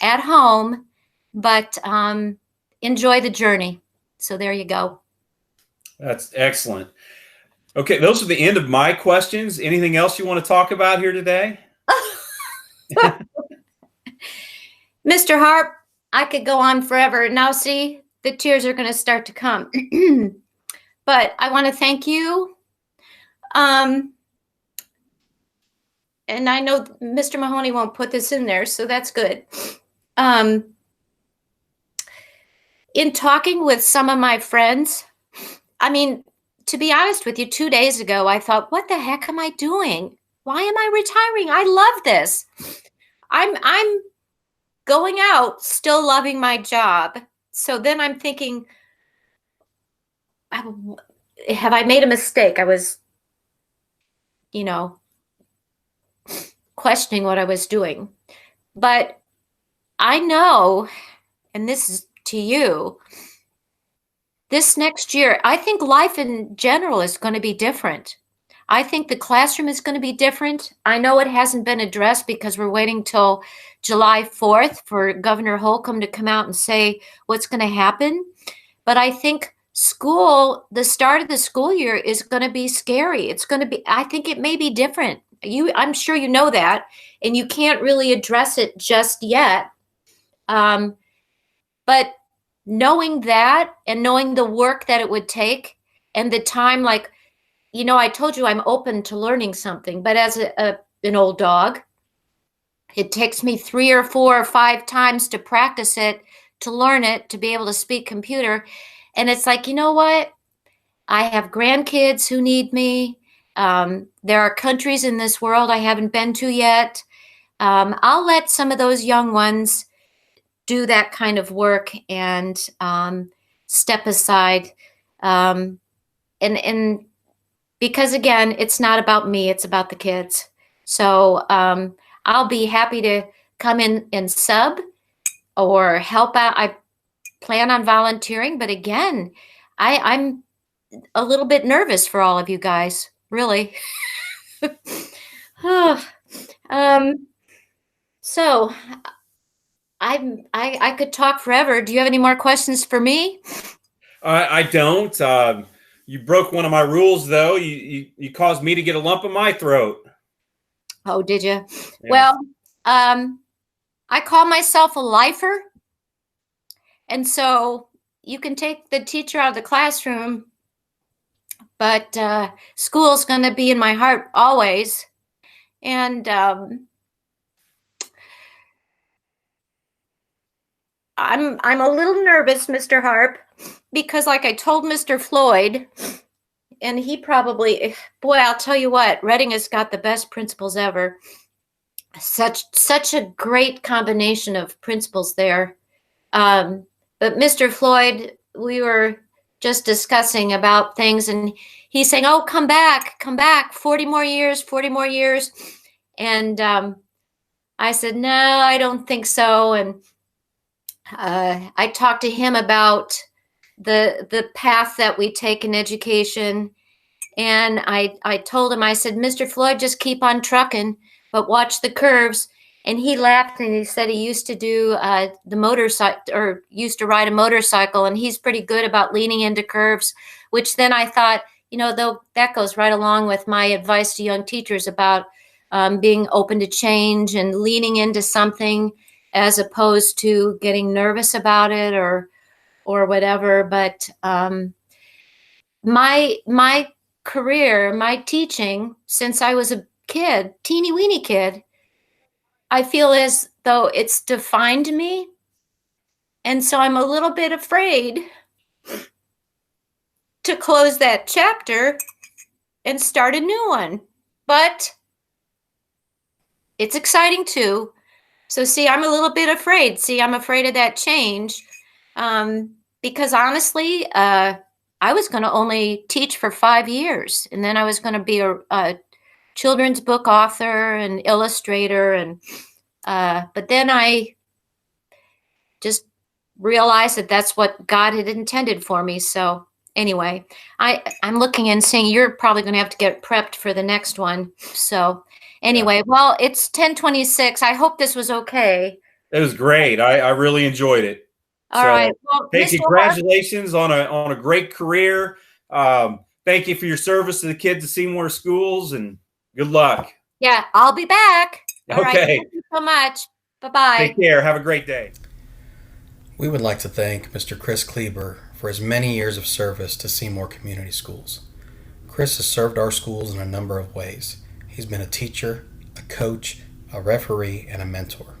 [SPEAKER 2] at home, but enjoy the journey. So there you go.
[SPEAKER 1] That's excellent. Okay, those are the end of my questions. Anything else you want to talk about here today?
[SPEAKER 2] Mr. Harp, I could go on forever. Now, see, the tears are going to start to come. But I want to thank you. And I know Mr. Mahoney won't put this in there, so that's good. In talking with some of my friends, I mean, to be honest with you, 2 days ago, I thought, what the heck am I doing? Why am I retiring? I love this. I'm going out, still loving my job. So then I'm thinking, have I made a mistake? I was, questioning what I was doing. But I know, and this is to you, this next year, I think life in general is going to be different. I think the classroom is going to be different. I know it hasn't been addressed because we're waiting till July 4th for Governor Holcomb to come out and say what's going to happen. But I think the start of the school year is going to be scary. I think it may be different. I'm sure you know that, and you can't really address it just yet. But knowing that and knowing the work that it would take and the time, like, I told you I'm open to learning something, but as an old dog, it takes me 3 or 4 or 5 times to practice it, to learn it, to be able to speak computer. And it's like, you know what? I have grandkids who need me. There are countries in this world I haven't been to yet. I'll let some of those young ones do that kind of work and step aside. And because, again, it's not about me, it's about the kids. So I'll be happy to come in and sub or help out. I plan on volunteering, but again, I'm a little bit nervous for all of you guys, really. So I could talk forever. Do you have any more questions for me?
[SPEAKER 1] I don't. You broke one of my rules, though. You caused me to get a lump in my throat.
[SPEAKER 2] Oh, did you?
[SPEAKER 1] Yeah.
[SPEAKER 2] Well, I call myself a lifer. And so you can take the teacher out of the classroom, but school's going to be in my heart always. And I'm a little nervous, Mr. Harp, because like I told Mr. Floyd, and he probably, boy, I'll tell you what, Reading has got the best principals ever. Such a great combination of principals there. But Mr. Floyd, we were just discussing about things, and he's saying, oh, come back, 40 more years. And I said, no, I don't think so. And I talked to him about the path that we take in education. And I told him, I said, Mr. Floyd, just keep on trucking, but watch the curves. And he laughed and he said he used to do the motorcycle, or used to ride a motorcycle, and he's pretty good about leaning into curves, which then I thought, though that goes right along with my advice to young teachers about being open to change and leaning into something as opposed to getting nervous about it or whatever. But my career, my teaching, since I was a kid, teeny weeny kid, I feel as though it's defined me. And so I'm a little bit afraid to close that chapter and start a new one. But it's exciting too. So see, I'm a little bit afraid. I'm afraid of that change. Because honestly, I was going to only teach for 5 years. And then I was going to be a children's book author and illustrator, and but then I just realized that that's what God had intended for me. So anyway, I'm looking and saying you're probably going to have to get prepped for the next one. So anyway, well, it's 10:26. I hope this was okay.
[SPEAKER 1] It was great. I really enjoyed it.
[SPEAKER 2] All right. Well,
[SPEAKER 1] hey,
[SPEAKER 2] Mr.
[SPEAKER 1] congratulations on a great career. Thank you for your service to the kids of Seymour Schools, and good luck.
[SPEAKER 2] Yeah, I'll be back. All right.
[SPEAKER 1] Okay.
[SPEAKER 2] Thank you so much. Bye-bye.
[SPEAKER 1] Take care. Have a great day.
[SPEAKER 8] We would like to thank Mr. Chris Kleber for his many years of service to Seymour Community Schools. Chris has served our schools in a number of ways. He's been a teacher, a coach, a referee, and a mentor.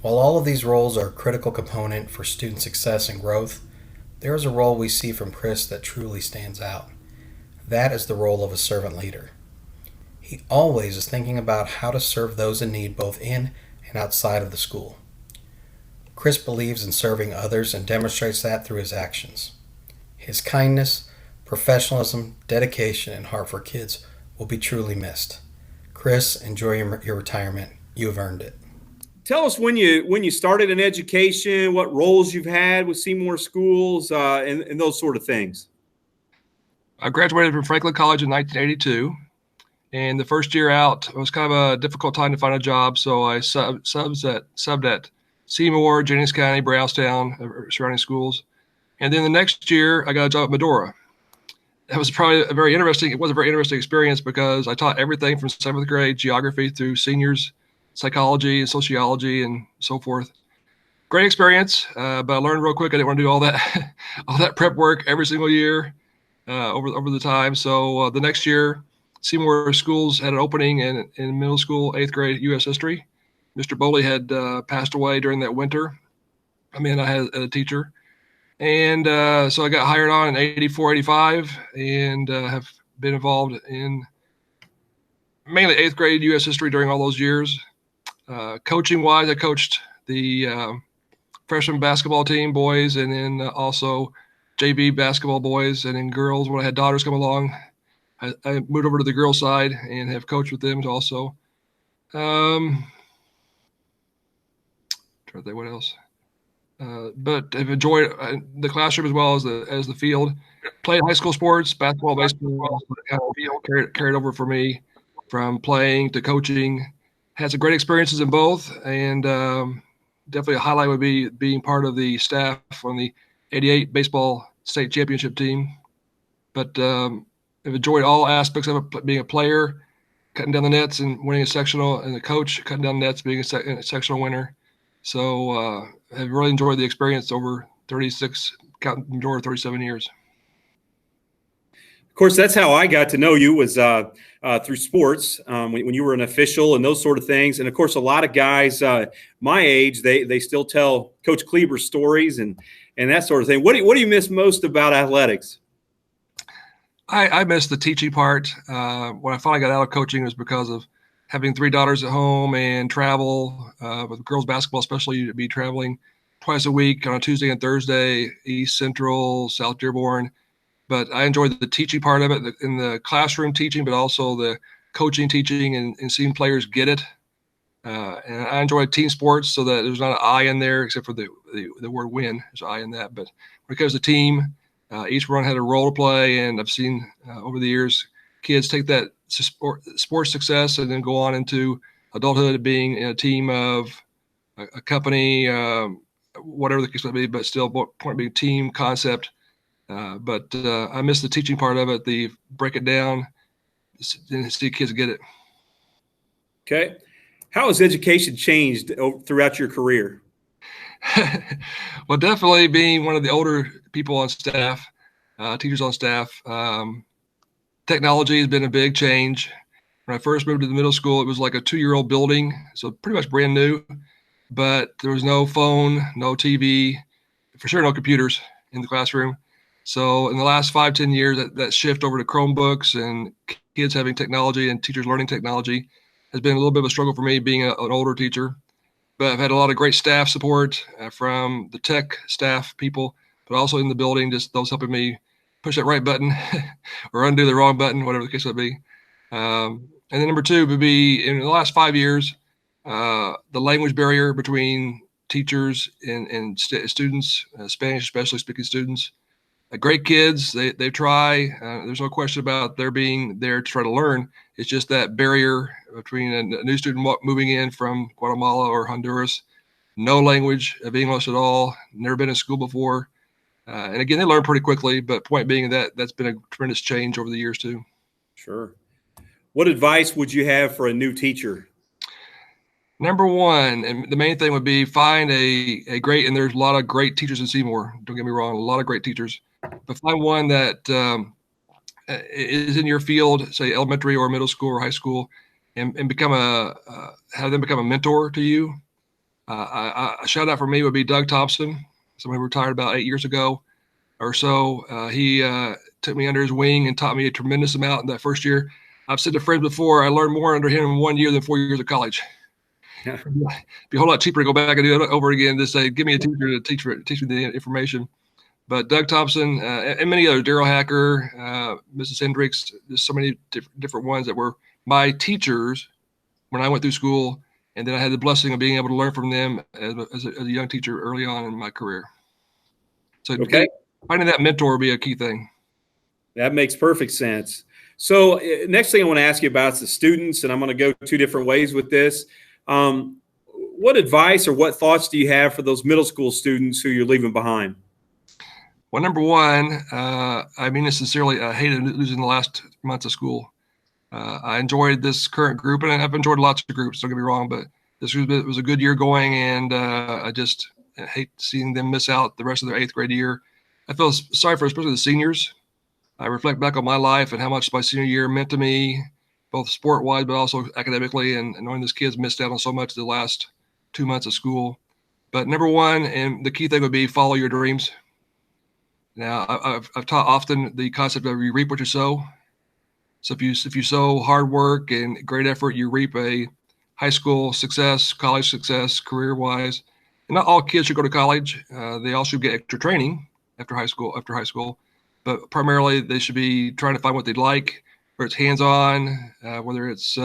[SPEAKER 8] While all of these roles are a critical component for student success and growth, there is a role we see from Chris that truly stands out. That is the role of a servant leader. He always is thinking about how to serve those in need both in and outside of the school. Chris believes in serving others and demonstrates that through his actions. His kindness, professionalism, dedication, and heart for kids will be truly missed. Chris, enjoy your retirement. You have earned it.
[SPEAKER 1] Tell us when you started in education, what roles you've had with Seymour Schools, and those sort of things.
[SPEAKER 9] I graduated from Franklin College in 1982, and the first year out, it was kind of a difficult time to find a job, so I subbed at Seymour, Jennings County, Brownstown, surrounding schools. And then the next year, I got a job at Medora. That was probably a very interesting experience because I taught everything from 7th grade geography through seniors, psychology and sociology and so forth. Great experience, but I learned real quick I didn't want to do all that prep work every single year over the time. So the next year, Seymour Schools had an opening in middle school, 8th grade U.S. history. Mr. Bowley had passed away during that winter. I had a teacher. And so I got hired on in 84, 85 and have been involved in mainly 8th grade U.S. history during all those years. Coaching-wise, I coached the freshman basketball team, boys, and then also JV basketball boys, and then girls. When I had daughters come along, I moved over to the girls' side and have coached with them also. Trying to think what else. But I've enjoyed the classroom as well as the field. Played high school sports, basketball, baseball, kind of carried over for me from playing to coaching. Had some great experiences in both, and definitely a highlight would be being part of the staff on the 88 baseball state championship team. But I've enjoyed all aspects of it, being a player, cutting down the nets and winning a sectional, and the coach cutting down the nets, being a sectional winner. So I've really enjoyed the experience over 37 years.
[SPEAKER 1] Of course, that's how I got to know you, was through sports, when you were an official and those sort of things. And of course, a lot of guys my age, they still tell Coach Kleber stories and that sort of thing. What do you miss most about athletics?
[SPEAKER 9] I miss the teaching part. When I finally got out of coaching, it was because of having 3 daughters at home and travel with girls basketball, especially to be traveling twice a week on a Tuesday and Thursday, East Central, South Dearborn. But I enjoyed the teaching part of it, in the classroom teaching, but also the coaching, teaching, and seeing players get it. And I enjoyed team sports, so that there's not an I in there except for the word win. There's an I in that. But when it comes to team, each one had a role to play, and I've seen over the years kids take that sports success and then go on into adulthood, being in a team of a company, whatever the case might be, but still point being team concept. But I miss the teaching part of it, the break it down, and see kids get it.
[SPEAKER 1] Okay. How has education changed throughout your career?
[SPEAKER 9] Well, definitely being one of the older people on staff, teachers on staff, technology has been a big change. When I first moved to the middle school, it was like a 2-year-old building, so pretty much brand new, but there was no phone, no TV, for sure no computers in the classroom. So in the last 5-10 years, that shift over to Chromebooks and kids having technology and teachers learning technology has been a little bit of a struggle for me, being an older teacher. But I've had a lot of great staff support from the tech staff people, but also in the building, just those helping me push that right button or undo the wrong button, whatever the case might be. And then number 2 would be, in the last 5 years, the language barrier between teachers and students, Spanish especially speaking students. Great kids, they try. There's no question about their being there to try to learn. It's just that barrier between a new student moving in from Guatemala or Honduras, no language of English at all, never been in school before. And again, they learn pretty quickly, but point being that's been a tremendous change over the years too.
[SPEAKER 1] Sure. What advice would you have for a new teacher?
[SPEAKER 9] Number one, and the main thing would be find a great, and there's a lot of great teachers in Seymour. Don't get me wrong, a lot of great teachers, but find one that is in your field, say elementary or middle school or high school, and have them become a mentor to you. A shout out for me would be Doug Thompson, somebody who retired about 8 years ago or so. He took me under his wing and taught me a tremendous amount in that first year. I've said to friends before, I learned more under him in 1 year than 4 years of college. It'd be a whole lot cheaper to go back and do it over again to say, give me a teacher to teach me the information. But Doug Thompson and many others, Daryl Hacker, Mrs. Hendricks, there's so many different ones that were my teachers when I went through school. And then I had the blessing of being able to learn from them as a young teacher early on in my career. So finding that mentor would be a key thing.
[SPEAKER 1] That makes perfect sense. So next thing I want to ask you about is the students, and I'm going to go 2 different ways with this. What advice or what thoughts do you have for those middle school students who you're leaving behind?
[SPEAKER 9] Well, number one, I mean it sincerely, I hated losing the last months of school. I enjoyed this current group, and I've enjoyed lots of groups, don't get me wrong, but this was a good year going, and I just hate seeing them miss out the rest of their 8th grade year. I feel sorry for especially the seniors. I reflect back on my life and how much my senior year meant to me, both sport-wise, but also academically, and knowing those kids missed out on so much the last 2 months of school. But number one, and the key thing would be follow your dreams. Now, I've taught often the concept of you reap what you sow. So if you sow hard work and great effort, you reap a high school success, college success, career-wise. And not all kids should go to college. They all should get extra training after high school. But primarily, they should be trying to find what they'd like, whether it's hands-on, whether it's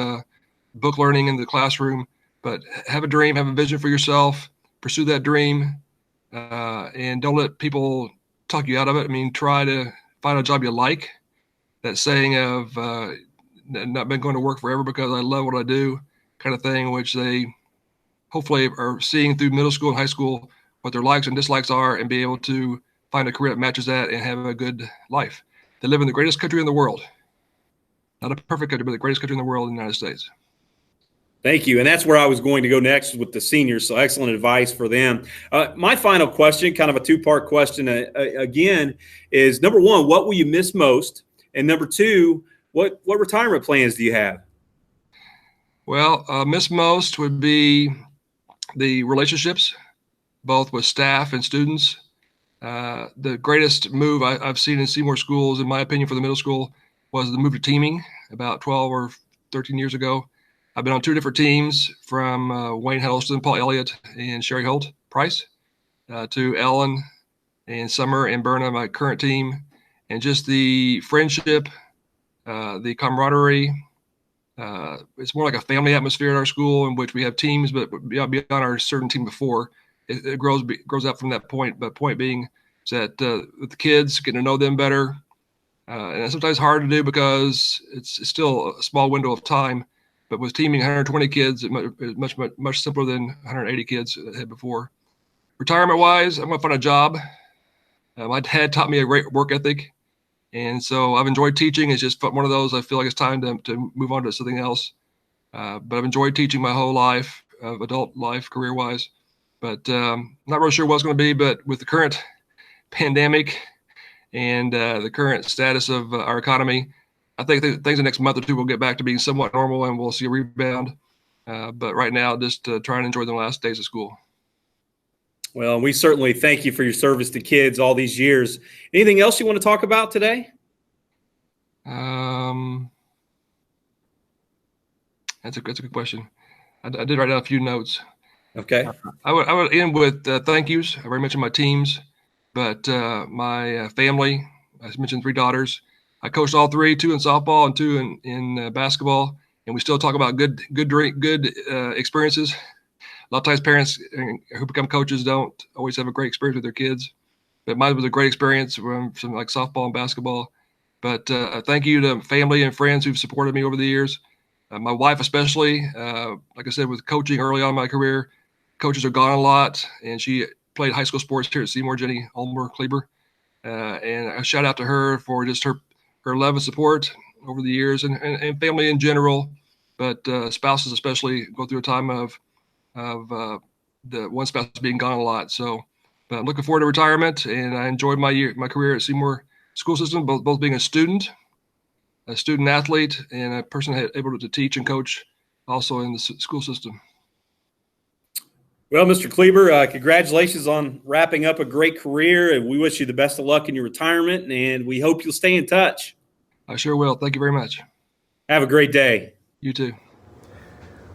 [SPEAKER 9] book learning in the classroom. But have a dream, have a vision for yourself, pursue that dream, and don't let people talk you out of it. I mean, try to find a job you like. That saying of not been going to work forever because I love what I do kind of thing, which they hopefully are seeing through middle school and high school what their likes and dislikes are and be able to find a career that matches that and have a good life. They live in the greatest country in the world. Not a perfect country, but the greatest country in the world, in the United States.
[SPEAKER 1] Thank you. And that's where I was going to go next with the seniors. So excellent advice for them. My final question, kind of a 2-part question again, is number one, what will you miss most? And number 2, what retirement plans do you have?
[SPEAKER 9] Well, miss most would be the relationships, both with staff and students. The greatest move I've seen in Seymour schools, in my opinion, for the middle school was the move to teaming about 12 or 13 years ago. I've been on 2 different teams from Wayne Huddleston, Paul Elliott, and Sherry Holt Price to Ellen and Summer and Berna, my current team. And just the friendship, the camaraderie. It's more like a family atmosphere at our school in which we have teams, but beyond our certain team before, it grows out from that point. But point being is that with the kids, getting to know them better, and it's sometimes hard to do because it's still a small window of time. But with teaming 120 kids, it's much simpler than 180 kids I had before. Retirement-wise, I'm going to find a job. My dad taught me a great work ethic. And so I've enjoyed teaching. It's just one of those, I feel like it's time to move on to something else. But I've enjoyed teaching my whole life, adult life, career-wise. But not really sure what it's going to be. But with the current pandemic and the current status of our economy, I think things the next month or 2 will get back to being somewhat normal and we'll see a rebound. But right now, just trying to enjoy the last days of school.
[SPEAKER 1] Well, we certainly thank you for your service to kids all these years. Anything else you want to talk about today?
[SPEAKER 9] That's a good question. I did write down a few notes.
[SPEAKER 1] Okay.
[SPEAKER 9] I would end with thank yous. I already mentioned my teams, but my family. I mentioned 3 daughters. I coached all 3, 2 in softball and 2 in basketball, and we still talk about good experiences. A lot of times parents who become coaches don't always have a great experience with their kids, but mine was a great experience from like softball and basketball. But thank you to family and friends who've supported me over the years. My wife especially, like I said, with coaching early on in my career, coaches are gone a lot, and she played high school sports here at Seymour, Jenny Ulmer Kleber. And a shout out to her for just her love and support over the years, and family in general, but spouses especially go through a time of the one spouse being gone a lot. So, but I'm looking forward to retirement, and I enjoyed my career at Seymour School System, both being a student athlete, and a person able to teach and coach also in the school system.
[SPEAKER 1] Well, Mr. Kleber, congratulations on wrapping up a great career, and we wish you the best of luck in your retirement, and we hope you'll stay in touch.
[SPEAKER 9] I sure will. Thank you very much.
[SPEAKER 1] Have a great day.
[SPEAKER 9] You too.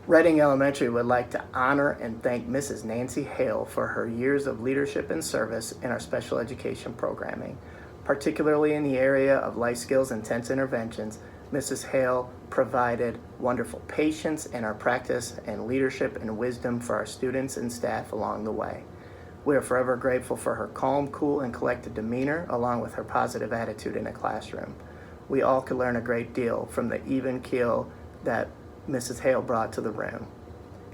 [SPEAKER 7] Reading Elementary would like to honor and thank Mrs. Nancy Hale for her years of leadership and service in our special education programming, particularly in the area of life skills intense interventions. Mrs. Hale provided wonderful patience in our practice and leadership and wisdom for our students and staff along the way. We are forever grateful for her calm, cool, and collected demeanor, along with her positive attitude in the classroom. We all could learn a great deal from the even keel that Mrs. Hale brought to the room.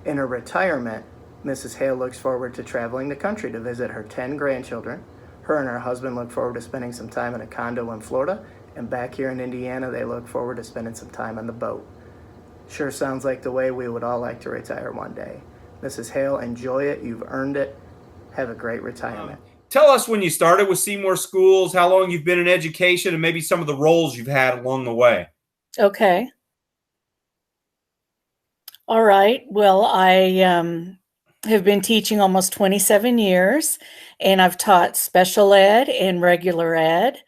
[SPEAKER 7] In her retirement, Mrs. Hale looks forward to traveling the country to visit her 10 grandchildren. Her and her husband look forward to spending some time in a condo in Florida, and back here in Indiana, they look forward to spending some time on the boat. Sure sounds like the way we would all like to retire one day. Mrs. Hale, enjoy it. You've earned it. Have a great retirement.
[SPEAKER 1] Tell us when you started with Seymour Schools, how long you've been in education, and maybe some of the roles you've had along the way.
[SPEAKER 10] Okay. All right. Well, I have been teaching almost 27 years, and I've taught special ed and regular ed.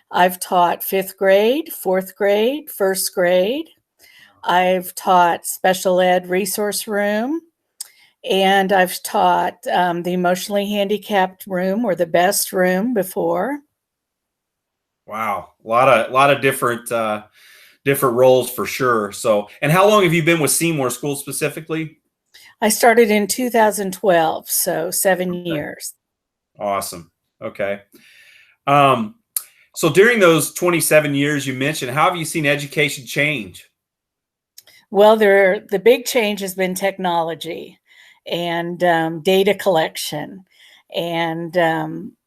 [SPEAKER 10] I've taught 5th grade, 4th grade, 1st grade. I've taught special ed resource room, and I've taught the emotionally handicapped room, or the best room, before.
[SPEAKER 1] Wow, a lot of different roles for sure. So, and how long have you been with Seymour Schools specifically?
[SPEAKER 10] I started in 2012, so 7 years.
[SPEAKER 1] Awesome. Okay. So during those 27 years you mentioned, how have you seen education change?
[SPEAKER 10] Well, the big change has been technology and data collection. And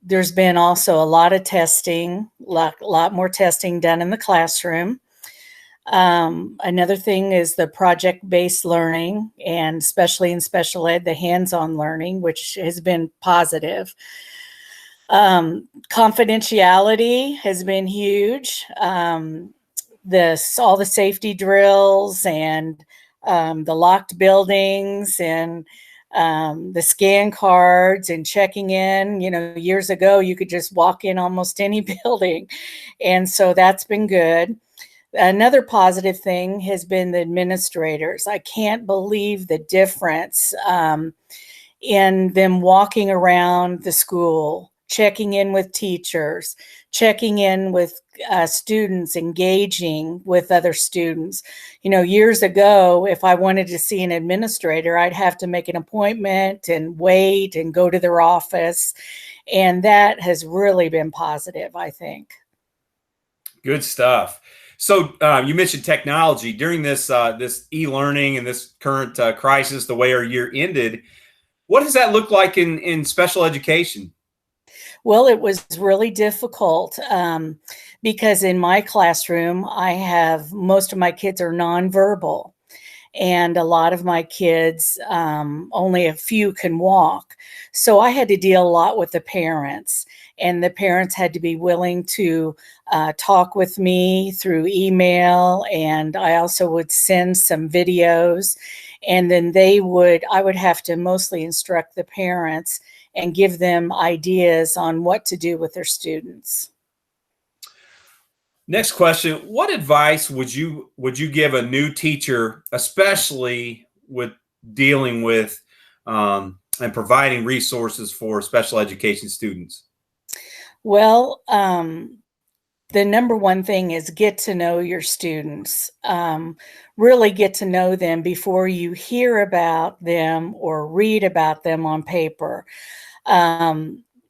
[SPEAKER 10] there's been also a lot of testing, a lot more testing done in the classroom. Another thing is the project-based learning, and especially in special ed, the hands-on learning, which has been positive. Confidentiality has been huge. All the safety drills and the locked buildings and the scan cards and checking in. Years ago, you could just walk in almost any building. And so that's been good. Another positive thing has been the administrators. I can't believe the difference in them walking around the school, checking in with teachers, checking in with students, engaging with other students. Years ago, if I wanted to see an administrator, I'd have to make an appointment and wait and go to their office. And that has really been positive, I think.
[SPEAKER 1] Good stuff. So you mentioned technology during this e-learning and this current crisis, the way our year ended. What does that look like in special education?
[SPEAKER 10] Well, it was really difficult because in my classroom, most of my kids are nonverbal, and a lot of my kids, only a few can walk. So I had to deal a lot with the parents, and the parents had to be willing to talk with me through email, and I also would send some videos, and then I would have to mostly instruct the parents and give them ideas on what to do with their students.
[SPEAKER 1] Next question: what advice would you give a new teacher, especially with dealing with and providing resources for special education students?
[SPEAKER 10] Well, the number one thing is get to know your students. Really get to know them before you hear about them or read about them on paper.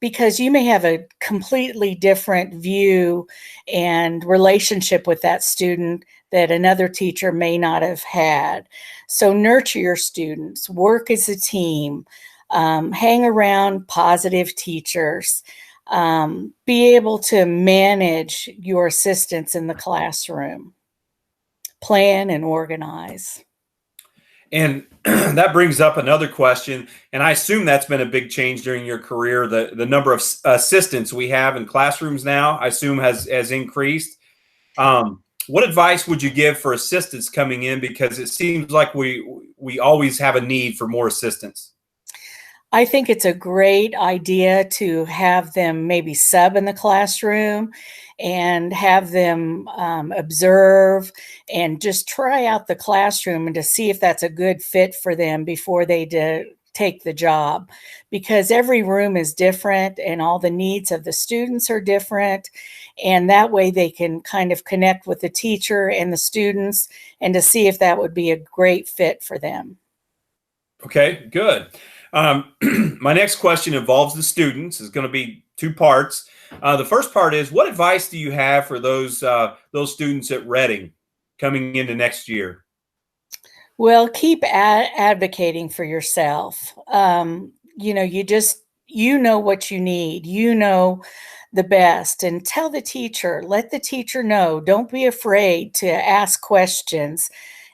[SPEAKER 10] Because you may have a completely different view and relationship with that student that another teacher may not have had. So nurture your students, work as a team, hang around positive teachers, be able to manage your assistants in the classroom, plan and organize.
[SPEAKER 1] And that brings up another question, and I assume that's been a big change during your career. The number of assistants we have in classrooms now, I assume, has increased. What advice would you give for assistants coming in? Because it seems like we always have a need for more assistants.
[SPEAKER 10] I think it's a great idea to have them maybe sub in the classroom and have them observe and just try out the classroom and to see if that's a good fit for them before they take the job, because every room is different and all the needs of the students are different. And that way they can kind of connect with the teacher and the students and to see if that would be a great fit for them.
[SPEAKER 1] Okay, good. My next question involves the students. It's going to be two parts. The first part is, what advice do you have for those students at Reading coming into next year?
[SPEAKER 10] Well, keep advocating for yourself. You know what you need. You know the best, and tell the teacher. Let the teacher know. Don't be afraid to ask questions,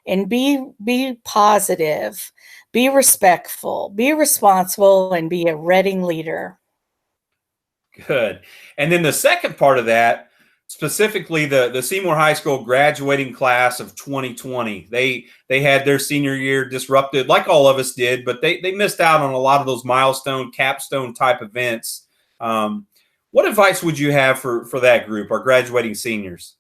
[SPEAKER 10] and be positive. Be respectful, be responsible, and be a Reading leader.
[SPEAKER 1] Good. And then the second part of that, specifically the Seymour High School graduating class of 2020, they had their senior year disrupted like all of us did, but they missed out on a lot of those milestone, capstone type events. What advice would you have for that group, our graduating seniors?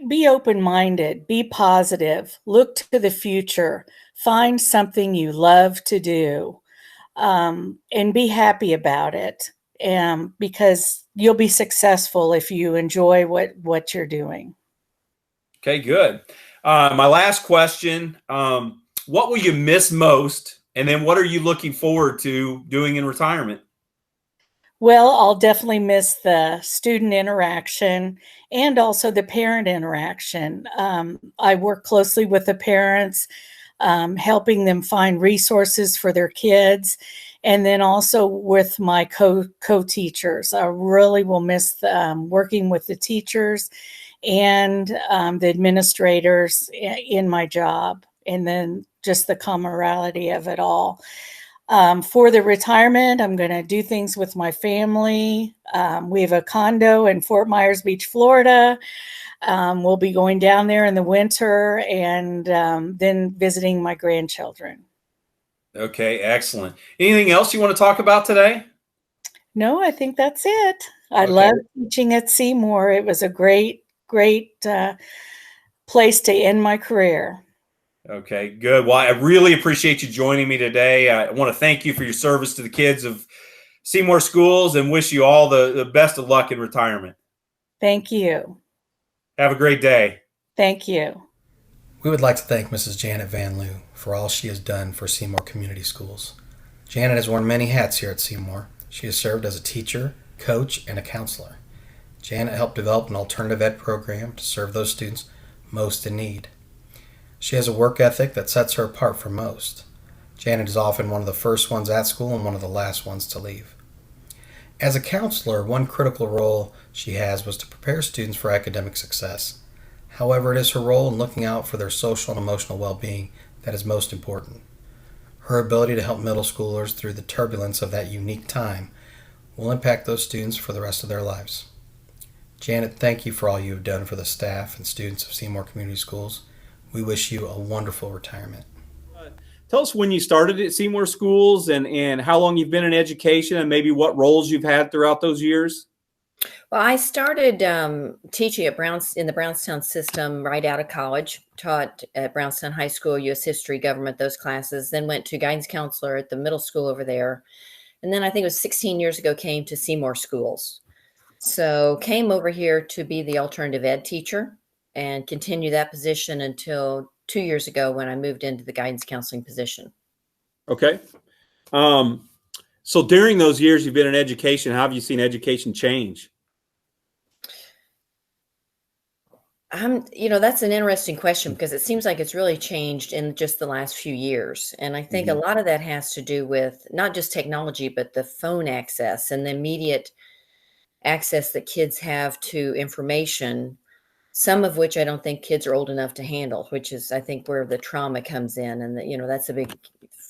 [SPEAKER 10] Be open-minded, be positive, look to the future, find something you love to do, and be happy about it, because you'll be successful if you enjoy what you're doing.
[SPEAKER 1] Okay, good. My last question, what will you miss most? And then what are you looking forward to doing in retirement?
[SPEAKER 10] Well, I'll definitely miss the student interaction and also the parent interaction. I work closely with the parents, helping them find resources for their kids, and then also with my co-teachers. I really will miss working with the teachers and the administrators in my job, and then just the camaraderie of it all. For the retirement, I'm going to do things with my family. We have a condo in Fort Myers Beach, Florida. We'll be going down there in the winter and then visiting my grandchildren.
[SPEAKER 1] Okay, excellent. Anything else you want to talk about today?
[SPEAKER 10] No, I think that's it. I love teaching at Seymour. It was a great place to end my career.
[SPEAKER 1] Okay, good. Well, I really appreciate you joining me today. I want to thank you for your service to the kids of Seymour Schools and wish you all the best of luck in retirement.
[SPEAKER 10] Thank you.
[SPEAKER 1] Have a great day.
[SPEAKER 10] Thank you.
[SPEAKER 8] We would like to thank Mrs. Janet VanLew for all she has done for Seymour Community Schools. Janet has worn many hats here at Seymour. She has served as a teacher, coach, and a counselor. Janet helped develop an alternative ed program to serve those students most in need. She has a work ethic that sets her apart from most. Janet is often one of the first ones at school and one of the last ones to leave. As a counselor, one critical role she has was to prepare students for academic success. However, it is her role in looking out for their social and emotional well-being that is most important. Her ability to help middle schoolers through the turbulence of that unique time will impact those students for the rest of their lives. Janet, thank you for all you have done for the staff and students of Seymour Community Schools. We wish you a wonderful retirement.
[SPEAKER 1] Tell us when you started at Seymour Schools and how long you've been in education and maybe what roles you've had throughout those years.
[SPEAKER 11] Well, I started teaching at in the Brownstown system right out of college, taught at Brownstown High School, U.S. History, Government, those classes, then went to guidance counselor at the middle school over there. And then I think it was 16 years ago, came to Seymour Schools. So came over here to be the alternative ed teacher and continue that position until 2 years ago when I moved into the guidance counseling position.
[SPEAKER 1] Okay. So during those years you've been in education, how have you seen education change?
[SPEAKER 11] That's an interesting question because it seems like it's really changed in just the last few years. And I think a lot of that has to do with not just technology, but the phone access and the immediate access that kids have to information, some of which I don't think kids are old enough to handle, which is, I think, where the trauma comes in. And, that's a big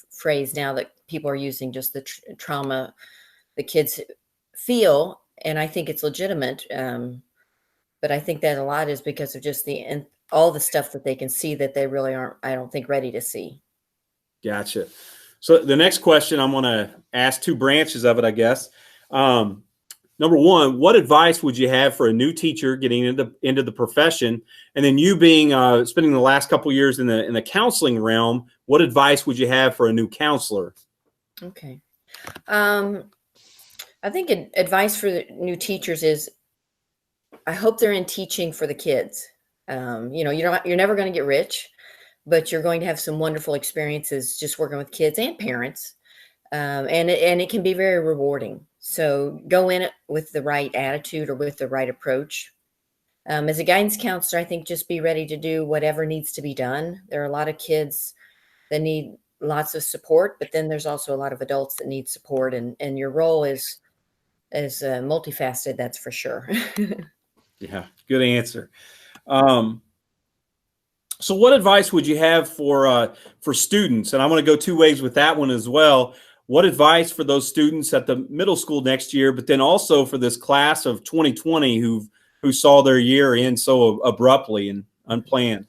[SPEAKER 11] phrase now that people are using, just the trauma the kids feel. And I think it's legitimate. But I think that a lot is because of just all the stuff that they can see that they really aren't, I don't think, ready to see.
[SPEAKER 1] Gotcha. So the next question, I'm going to ask two branches of it, I guess. Number one, what advice would you have for a new teacher getting into the profession? And then you being spending the last couple of years in the counseling realm, what advice would you have for a new counselor?
[SPEAKER 11] Okay. I think advice for the new teachers is, I hope they're in teaching for the kids. You're never going to get rich, but you're going to have some wonderful experiences just working with kids and parents. And it can be very rewarding. So go in it with the right attitude or with the right approach. As a guidance counselor, I think just be ready to do whatever needs to be done. There are a lot of kids that need lots of support, but then there's also a lot of adults that need support. And your role is multifaceted, that's for sure.
[SPEAKER 1] Yeah, good answer. So what advice would you have for students? And I want to go two ways with that one as well. What advice for those students at the middle school next year, but then also for this class of 2020 who saw their year end so abruptly and unplanned?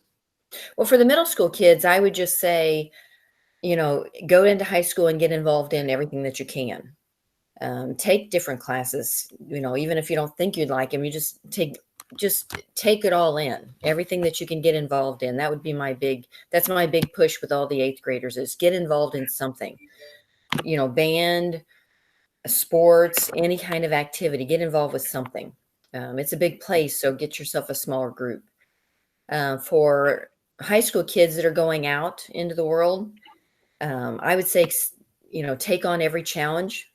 [SPEAKER 11] Well, for the middle school kids, I would just say, go into high school and get involved in everything that you can. Take different classes, even if you don't think you'd like them, you just take it all in, everything that you can get involved in. That would be that's my big push with all the 8th graders, is get involved in something, band, sports, any kind of activity, get involved with something. It's a big place, so get yourself a smaller group. For high school kids that are going out into the world, I would say, take on every challenge.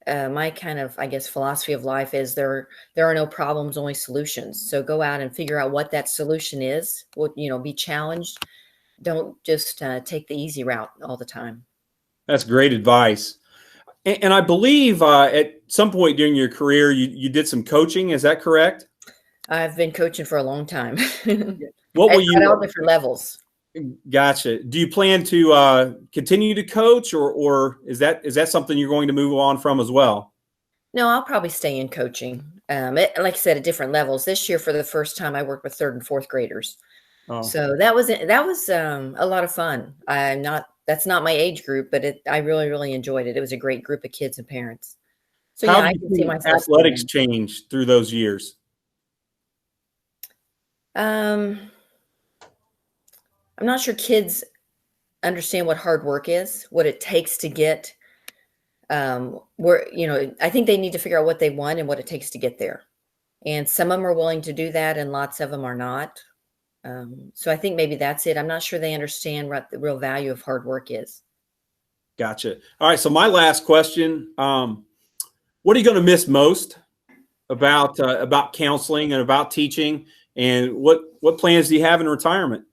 [SPEAKER 11] My kind of, I guess, philosophy of life is there are no problems, only solutions. So go out and figure out what that solution is. Be challenged. Don't just take the easy route all the time. That's
[SPEAKER 1] great advice. And I believe at some point during your career, you did some coaching. Is that correct?
[SPEAKER 11] I've been coaching for a long time.
[SPEAKER 1] What will you?
[SPEAKER 11] At all different levels.
[SPEAKER 1] Gotcha. Do you plan to continue to coach, or is that something you're going to move on from as well?
[SPEAKER 11] No, I'll probably stay in coaching. Like I said, at different levels. This year, for the first time, I worked with 3rd and 4th graders. Oh. So that was a lot of fun. That's not my age group, but I really, really enjoyed it. It was a great group of kids and parents. So
[SPEAKER 1] how did you see athletics change through those years?
[SPEAKER 11] I'm not sure kids understand what hard work is, what it takes to get I think they need to figure out what they want and what it takes to get there. And some of them are willing to do that and lots of them are not. So I think maybe that's it. I'm not sure they understand what the real value of hard work is.
[SPEAKER 1] Gotcha. All right. So my last question, what are you going to miss most about counseling and about teaching, and what plans do you have in retirement?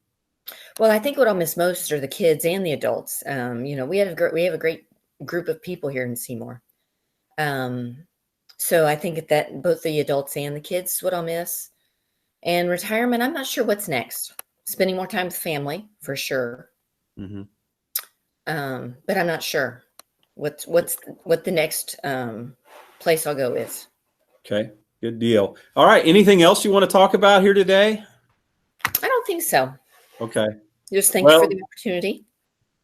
[SPEAKER 11] Well, I think what I'll miss most are the kids and the adults. We have a great group of people here in Seymour. So I think that both the adults and the kids is what I'll miss. And retirement, I'm not sure what's next. Spending more time with family, for sure. Mm-hmm. But I'm not sure what the next place I'll go is.
[SPEAKER 1] Okay, good deal. All right, anything else you want to talk about here today?
[SPEAKER 11] I don't think so.
[SPEAKER 1] Okay.
[SPEAKER 11] Just thank you for the opportunity.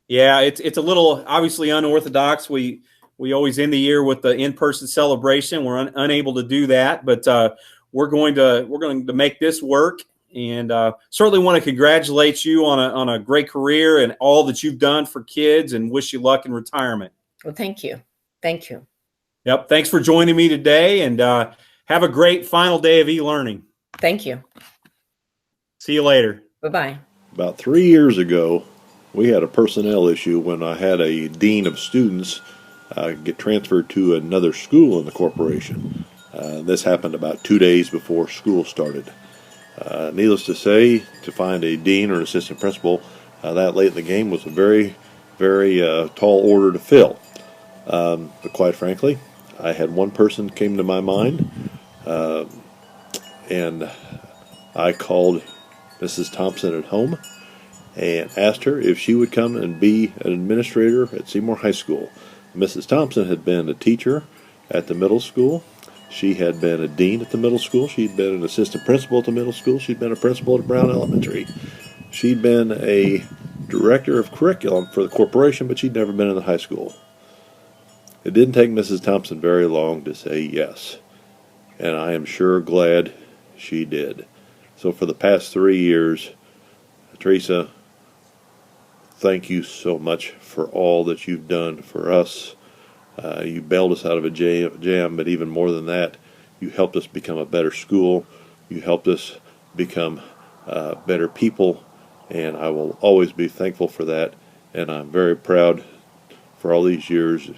[SPEAKER 1] Yeah, it's a little obviously unorthodox. We always end the year with the in-person celebration. We're unable to do that, but we're going to make this work. And certainly want to congratulate you on a great career and all that you've done for kids, and wish you luck in retirement.
[SPEAKER 11] Well, thank you. Thank you.
[SPEAKER 1] Yep. Thanks for joining me today, and have a great final day of e-learning.
[SPEAKER 11] Thank you.
[SPEAKER 1] See you later.
[SPEAKER 11] Bye-bye.
[SPEAKER 12] About 3 years ago, we had a personnel issue when I had a dean of students get transferred to another school in the corporation. This happened about 2 days before school started. Needless to say, to find a dean or an assistant principal that late in the game was a very, very tall order to fill. But quite frankly, I had one person came to my mind, and I called Mrs. Thompson at home and asked her if she would come and be an administrator at Seymour High School. Mrs. Thompson had been a teacher at the middle school. She had been a dean at the middle school. She'd been an assistant principal at the middle school. She'd been a principal at Brown Elementary. She'd been a director of curriculum for the corporation, but she'd never been in the high school. It didn't take Mrs. Thompson very long to say yes, and I am sure glad she did. So for the past 3 years, Theresa, thank you so much for all that you've done for us. You bailed us out of a jam, but even more than that, you helped us become a better school. You helped us become better people, and I will always be thankful for that. And I'm very proud for all these years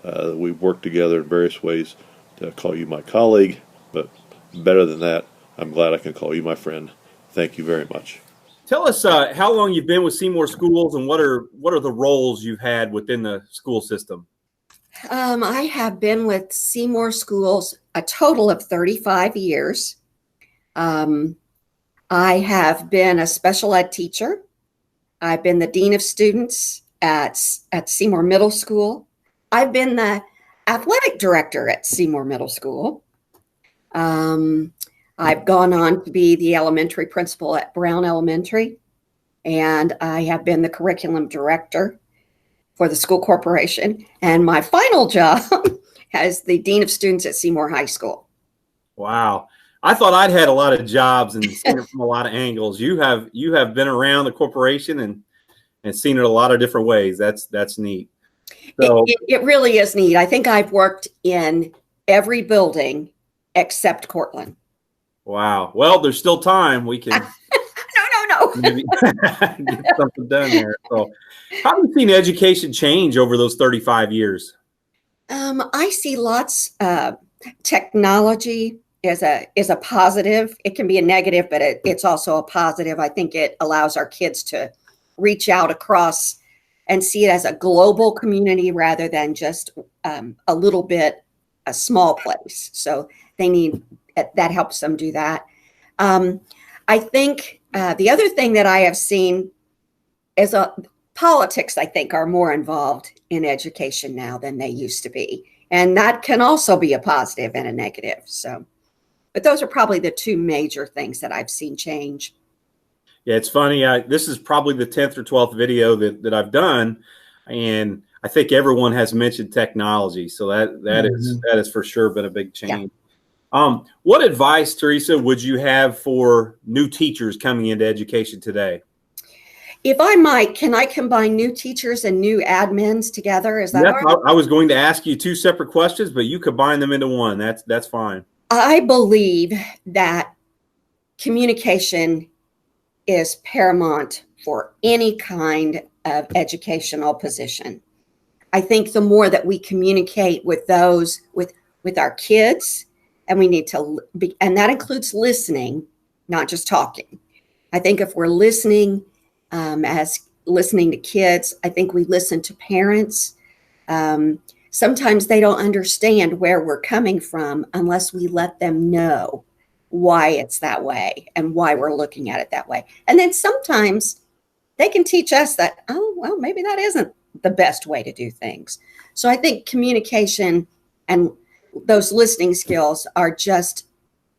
[SPEAKER 12] that we've worked together in various ways to call you my colleague, but better than that, I'm glad I can call you my friend. Thank you very much.
[SPEAKER 1] Tell us how long you've been with Seymour Schools and what are the roles you've had within the school system?
[SPEAKER 13] I have been with Seymour Schools a total of 35 years. I have been a special ed teacher. I've been the dean of students at Seymour Middle School. I've been the athletic director at Seymour Middle School. I've gone on to be the elementary principal at Brown Elementary, and I have been the curriculum director for the school corporation. And my final job as the dean of students at Seymour High School.
[SPEAKER 1] Wow. I thought I'd had a lot of jobs and seen it from a lot of angles. You have been around the corporation and seen it a lot of different ways. That's neat. So
[SPEAKER 13] It really is neat. I think I've worked in every building except Cortland.
[SPEAKER 1] wow. Well, there's still time. We can
[SPEAKER 13] No.
[SPEAKER 1] maybe get something done there. So how have you seen education change over those 35 years?
[SPEAKER 13] I see lots of technology is a positive. It can be a negative, but it's also a positive. I think it allows our kids to reach out across and see it as a global community rather than just a little bit, a small place. So that helps them do that. I think the other thing that I have seen is politics, I think, are more involved in education now than they used to be. And that can also be a positive and a negative. So, but those are probably the two major things that I've seen change.
[SPEAKER 1] Yeah, it's funny. This is probably the 10th or 12th video that I've done. And I think everyone has mentioned technology. So that is for sure been a big change. Yeah. What advice, Theresa, would you have for new teachers coming into education today?
[SPEAKER 13] If I might, can I combine new teachers and new admins together? Is that
[SPEAKER 1] right? I was going to ask you two separate questions, but you combine them into one. That's fine.
[SPEAKER 13] I believe that communication is paramount for any kind of educational position. I think the more that we communicate with those, with our kids, and we need to be, and that includes listening, not just talking. I think if we're listening, as listening to kids, I think we listen to parents. Sometimes they don't understand where we're coming from unless we let them know why it's that way and why we're looking at it that way. And then sometimes they can teach us that, oh, well, maybe that isn't the best way to do things. So I think communication and those listening skills are just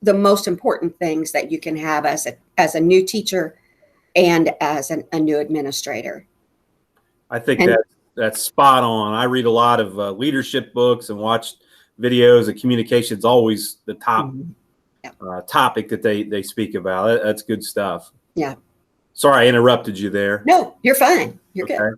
[SPEAKER 13] the most important things that you can have as a new teacher and as a new administrator.
[SPEAKER 1] I think that's spot on. I read a lot of leadership books and watch videos, and communication's always the top topic that they speak about. That's good stuff.
[SPEAKER 13] Yeah.
[SPEAKER 1] Sorry, I interrupted you there.
[SPEAKER 13] No, you're fine. You're good.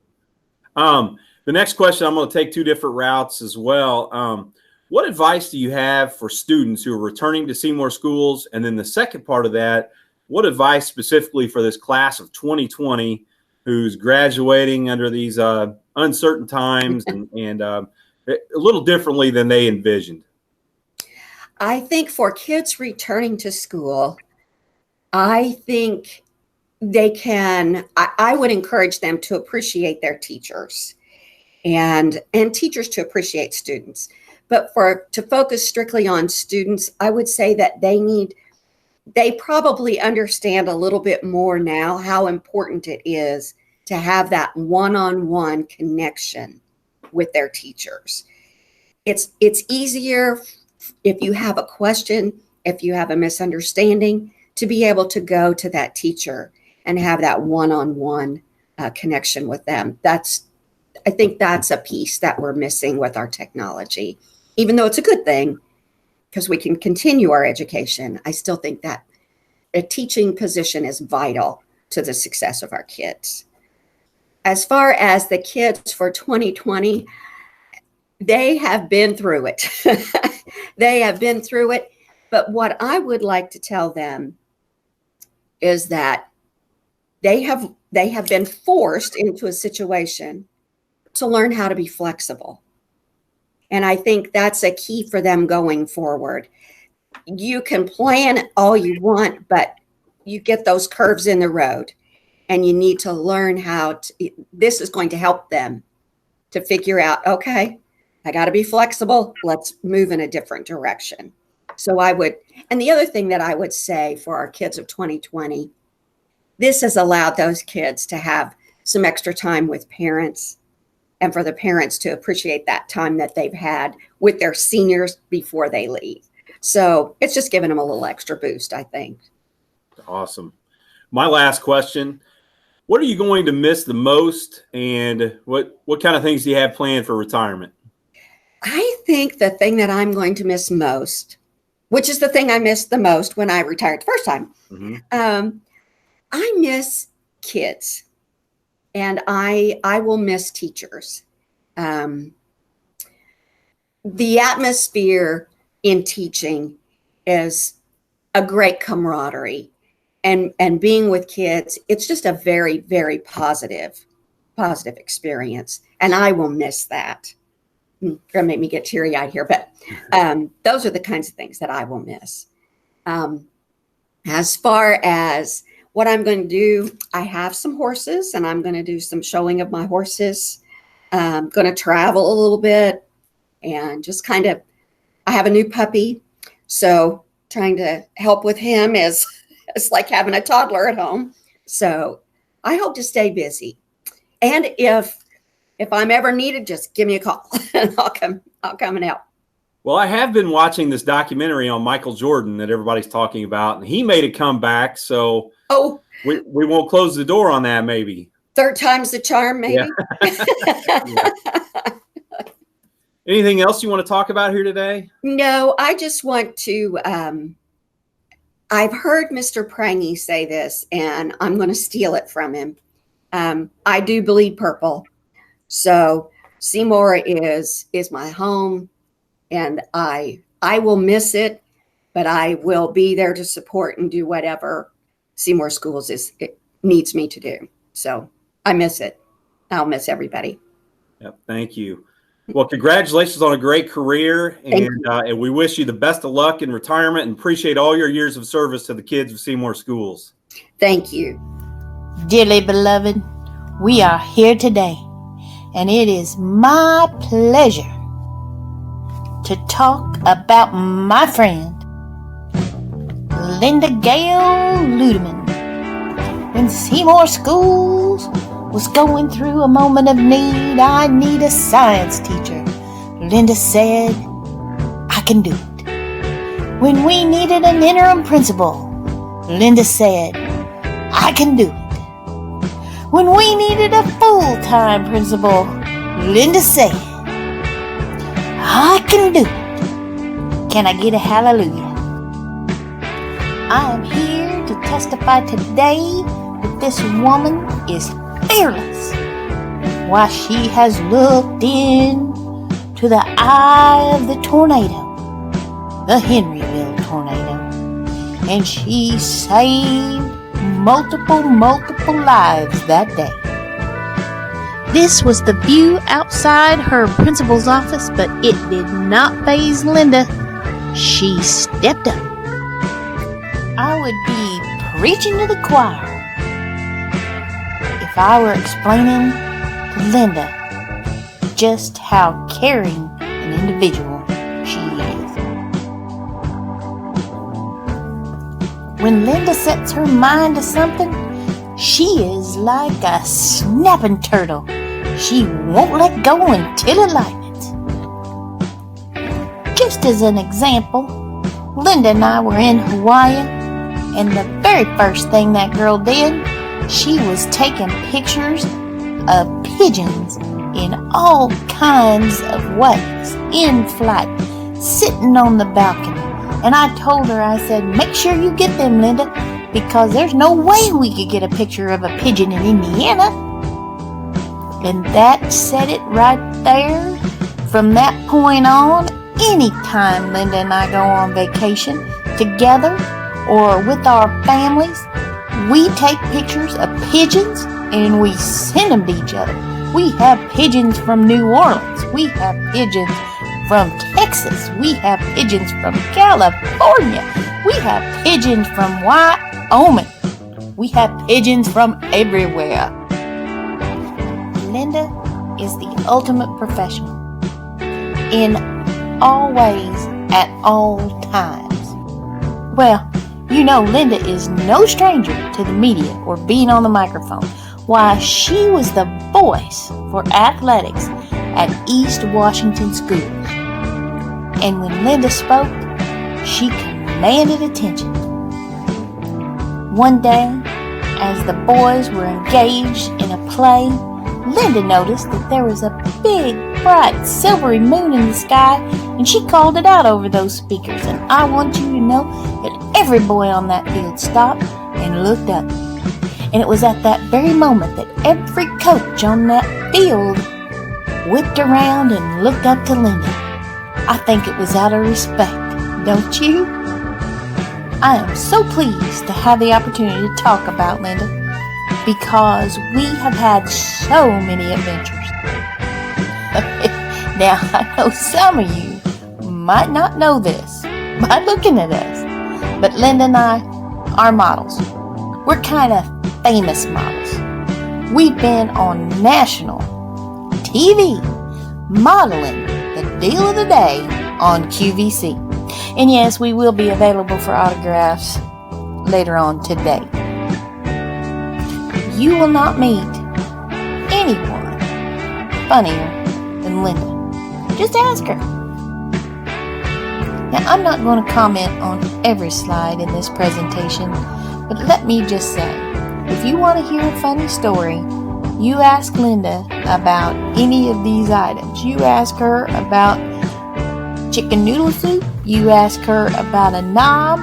[SPEAKER 1] The next question, I'm going to take two different routes as well. What advice do you have for students who are returning to Seymour Schools? And then the second part of that, what advice specifically for this class of 2020 who's graduating under these uncertain times and a little differently than they envisioned?
[SPEAKER 13] I think for kids returning to school, I think I would encourage them to appreciate their teachers and teachers to appreciate students. But to focus strictly on students, I would say that they probably understand a little bit more now how important it is to have that one-on-one connection with their teachers. It's easier if you have a question, if you have a misunderstanding, to be able to go to that teacher and have that one-on-one connection with them. I think that's a piece that we're missing with our technology. Even though it's a good thing, because we can continue our education, I still think that a teaching position is vital to the success of our kids. As far as the kids for 2020, they have been through it. They have been through it. But what I would like to tell them is that they have been forced into a situation to learn how to be flexible. And I think that's a key for them going forward. You can plan all you want, but you get those curves in the road, and you need to learn this is going to help them to figure out, okay, I got to be flexible. Let's move in a different direction. So and the other thing that I would say for our kids of 2020, this has allowed those kids to have some extra time with parents, and for the parents to appreciate that time that they've had with their seniors before they leave. So it's just giving them a little extra boost, I think.
[SPEAKER 1] Awesome. My last question, what are you going to miss the most, and what kind of things do you have planned for retirement?
[SPEAKER 13] I think the thing that I'm going to miss most, which is the thing I missed the most when I retired the first time, I miss kids. And I will miss teachers. The atmosphere in teaching is a great camaraderie, and being with kids, it's just a very, very positive experience. And I will miss that. Gonna make me get teary-eyed here, but those are the kinds of things that I will miss. As far as what I'm going to do, I have some horses, and I'm going to do some showing of my horses. I'm going to travel a little bit, and just I have a new puppy, so trying to help with him is like having a toddler at home. So I hope to stay busy. And if I'm ever needed, just give me a call, and I'll come and help.
[SPEAKER 1] Well, I have been watching this documentary on Michael Jordan that everybody's talking about, and he made a comeback. So we won't close the door on that. Maybe
[SPEAKER 13] third time's the charm. Maybe.
[SPEAKER 1] Yeah. Anything else you want to talk about here today?
[SPEAKER 13] No, I just want to. I've heard Mr. Prangy say this, and I'm going to steal it from him. I do bleed purple, so Seymour is my home. And I will miss it, but I will be there to support and do whatever Seymour Schools it needs me to do. So I miss it. I'll miss everybody.
[SPEAKER 1] Yep, thank you. Well, congratulations on a great career, and we wish you the best of luck in retirement, and appreciate all your years of service to the kids of Seymour Schools.
[SPEAKER 13] Thank you.
[SPEAKER 14] Dearly beloved, we are here today, and it is my pleasure to talk about my friend, Linda Gale Ludeman. When Seymour Schools was going through a moment of need, I need a science teacher. Linda said, I can do it. When we needed an interim principal, Linda said, I can do it. When we needed a full-time principal, Linda said, I can do it. Can I get a hallelujah? I am here to testify today that this woman is fearless. Why, she has looked in to the eye of the tornado, the Henryville tornado, and she saved multiple lives that day. This was the view outside her principal's office, but it did not faze Linda. She stepped up. I would be preaching to the choir if I were explaining to Linda just how caring an individual she is. When Linda sets her mind to something, she is like a snapping turtle. She won't let go until it lightens. Just as an example, Linda and I were in Hawaii, and the very first thing that girl did, she was taking pictures of pigeons in all kinds of ways, in flight, sitting on the balcony. And I told her, I said, make sure you get them, Linda, because there's no way we could get a picture of a pigeon in Indiana. And that said it right there. From that point on, anytime Linda and I go on vacation together or with our families, we take pictures of pigeons and we send them to each other. We have pigeons from New Orleans. We have pigeons from Texas. We have pigeons from California. We have pigeons from Wyoming. We have pigeons from everywhere. Linda is the ultimate professional in all ways at all times. Well, you know Linda is no stranger to the media or being on the microphone. Why, she was the voice for athletics at East Washington Schools. And when Linda spoke, she commanded attention. One day, as the boys were engaged in a play, Linda noticed that there was a big, bright, silvery moon in the sky, and she called it out over those speakers. And I want you to know that every boy on that field stopped and looked up. And it was at that very moment that every coach on that field whipped around and looked up to Linda. I think it was out of respect, don't you? I am so pleased to have the opportunity to talk about Linda, because we have had so many adventures. Now, I know some of you might not know this by looking at us, but Linda and I are models. We're kind of famous models. We've been on national TV modeling the deal of the day on QVC. And yes, we will be available for autographs later on today. You will not meet anyone funnier than Linda. Just ask her. Now, I'm not going to comment on every slide in this presentation, but let me just say, if you want to hear a funny story, you ask Linda about any of these items. You ask her about chicken noodle soup. You ask her about a knob.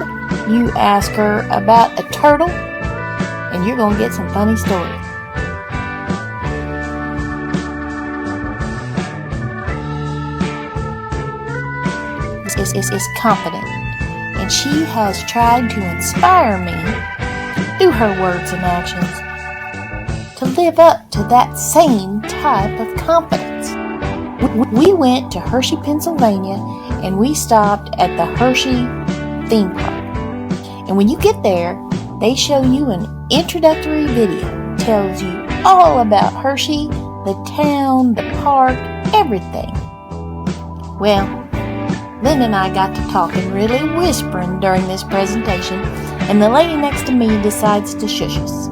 [SPEAKER 14] You ask her about a turtle. And you're going to get some funny stories. Is confident, and she has tried to inspire me through her words and actions to live up to that same type of confidence. We went to Hershey, Pennsylvania, and we stopped at the Hershey theme park. And when you get there, they show you an introductory video. Tells you all about Hershey, the town, the park, everything. Well, Linda and I got to talking, really whispering during this presentation, and the lady next to me decides to shush us.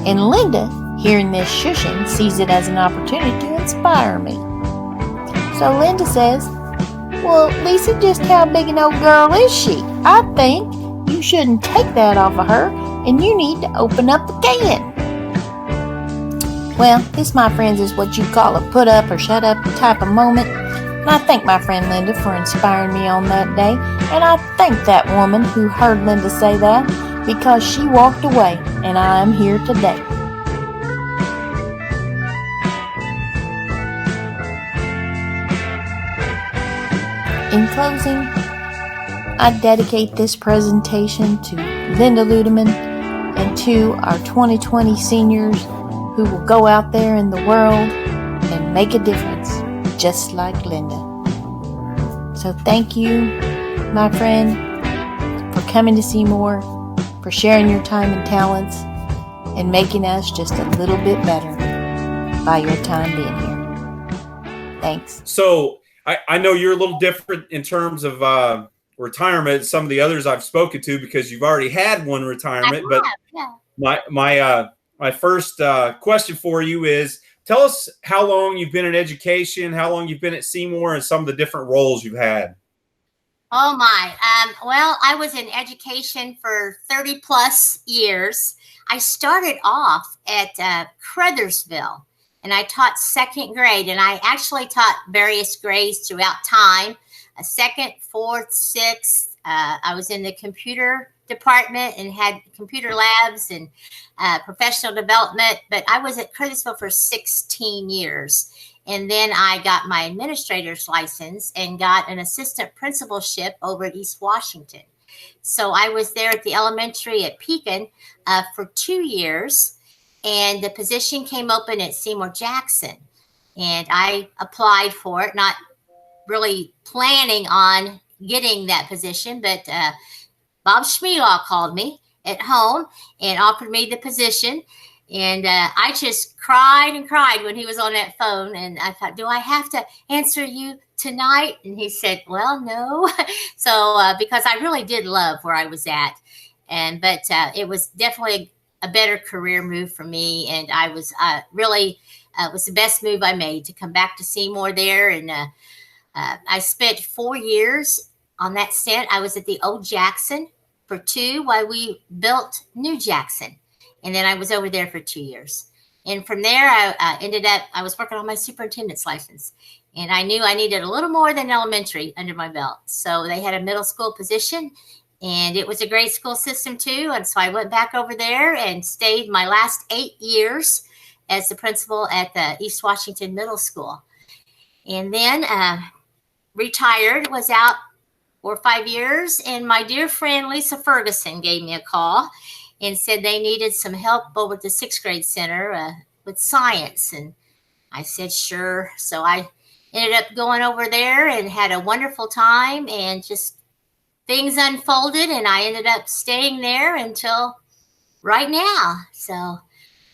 [SPEAKER 14] And Linda, hearing this shushing, sees it as an opportunity to inspire me. So Linda says, well, Lisa, just how big an old girl is she? I think you shouldn't take that off of her, and you need to open up the can. Well, this, my friends, is what you call a put up or shut up type of moment. And I thank my friend Linda for inspiring me on that day. And I thank that woman who heard Linda say that, because she walked away and I am here today. In closing, I dedicate this presentation to Linda Ludeman and to our 2020 seniors who will go out there in the world and make a difference, just like Linda. So thank you, my friend, for coming to Seymour, for sharing your time and talents and making us just a little bit better by your time being here. Thanks.
[SPEAKER 1] So I know you're a little different in terms of retirement than some of the others I've spoken to because you've already had one retirement. But my first question for you is, tell us how long you've been in education, how long you've been at Seymour, and some of the different roles you've had.
[SPEAKER 2] Oh my. Well, I was in education for 30 plus years. I started off at Crothersville, and I taught second grade, and I actually taught various grades throughout time, a second, fourth, sixth. I was in the computer department and had computer labs and professional development, but I was at Crothersville for 16 years. And then I got my administrator's license and got an assistant principalship over at East Washington. So I was there at the elementary at Pekin for 2 years, and the position came open at Seymour Jackson. And I applied for it, not really planning on getting that position, but Bob Schmeelaw called me at home and offered me the position. And I just cried and cried when he was on that phone. And I thought, do I have to answer you tonight? And he said, well, no. So because I really did love where I was at. But it was definitely a better career move for me. And I was really, it was the best move I made to come back to Seymour there. And I spent 4 years on that stint. I was at the old Jackson for 2 while we built New Jackson. And then I was over there for 2 years. And from there, I was working on my superintendent's license. And I knew I needed a little more than elementary under my belt. So they had a middle school position, and it was a great school system too. And so I went back over there and stayed my last 8 years as the principal at the East Washington Middle School. And then retired, was out 4 or 5 years. And my dear friend, Lisa Ferguson, gave me a call and said they needed some help over at the 6th grade center with science. And I said, sure. So I ended up going over there and had a wonderful time, and just things unfolded, and I ended up staying there until right now. So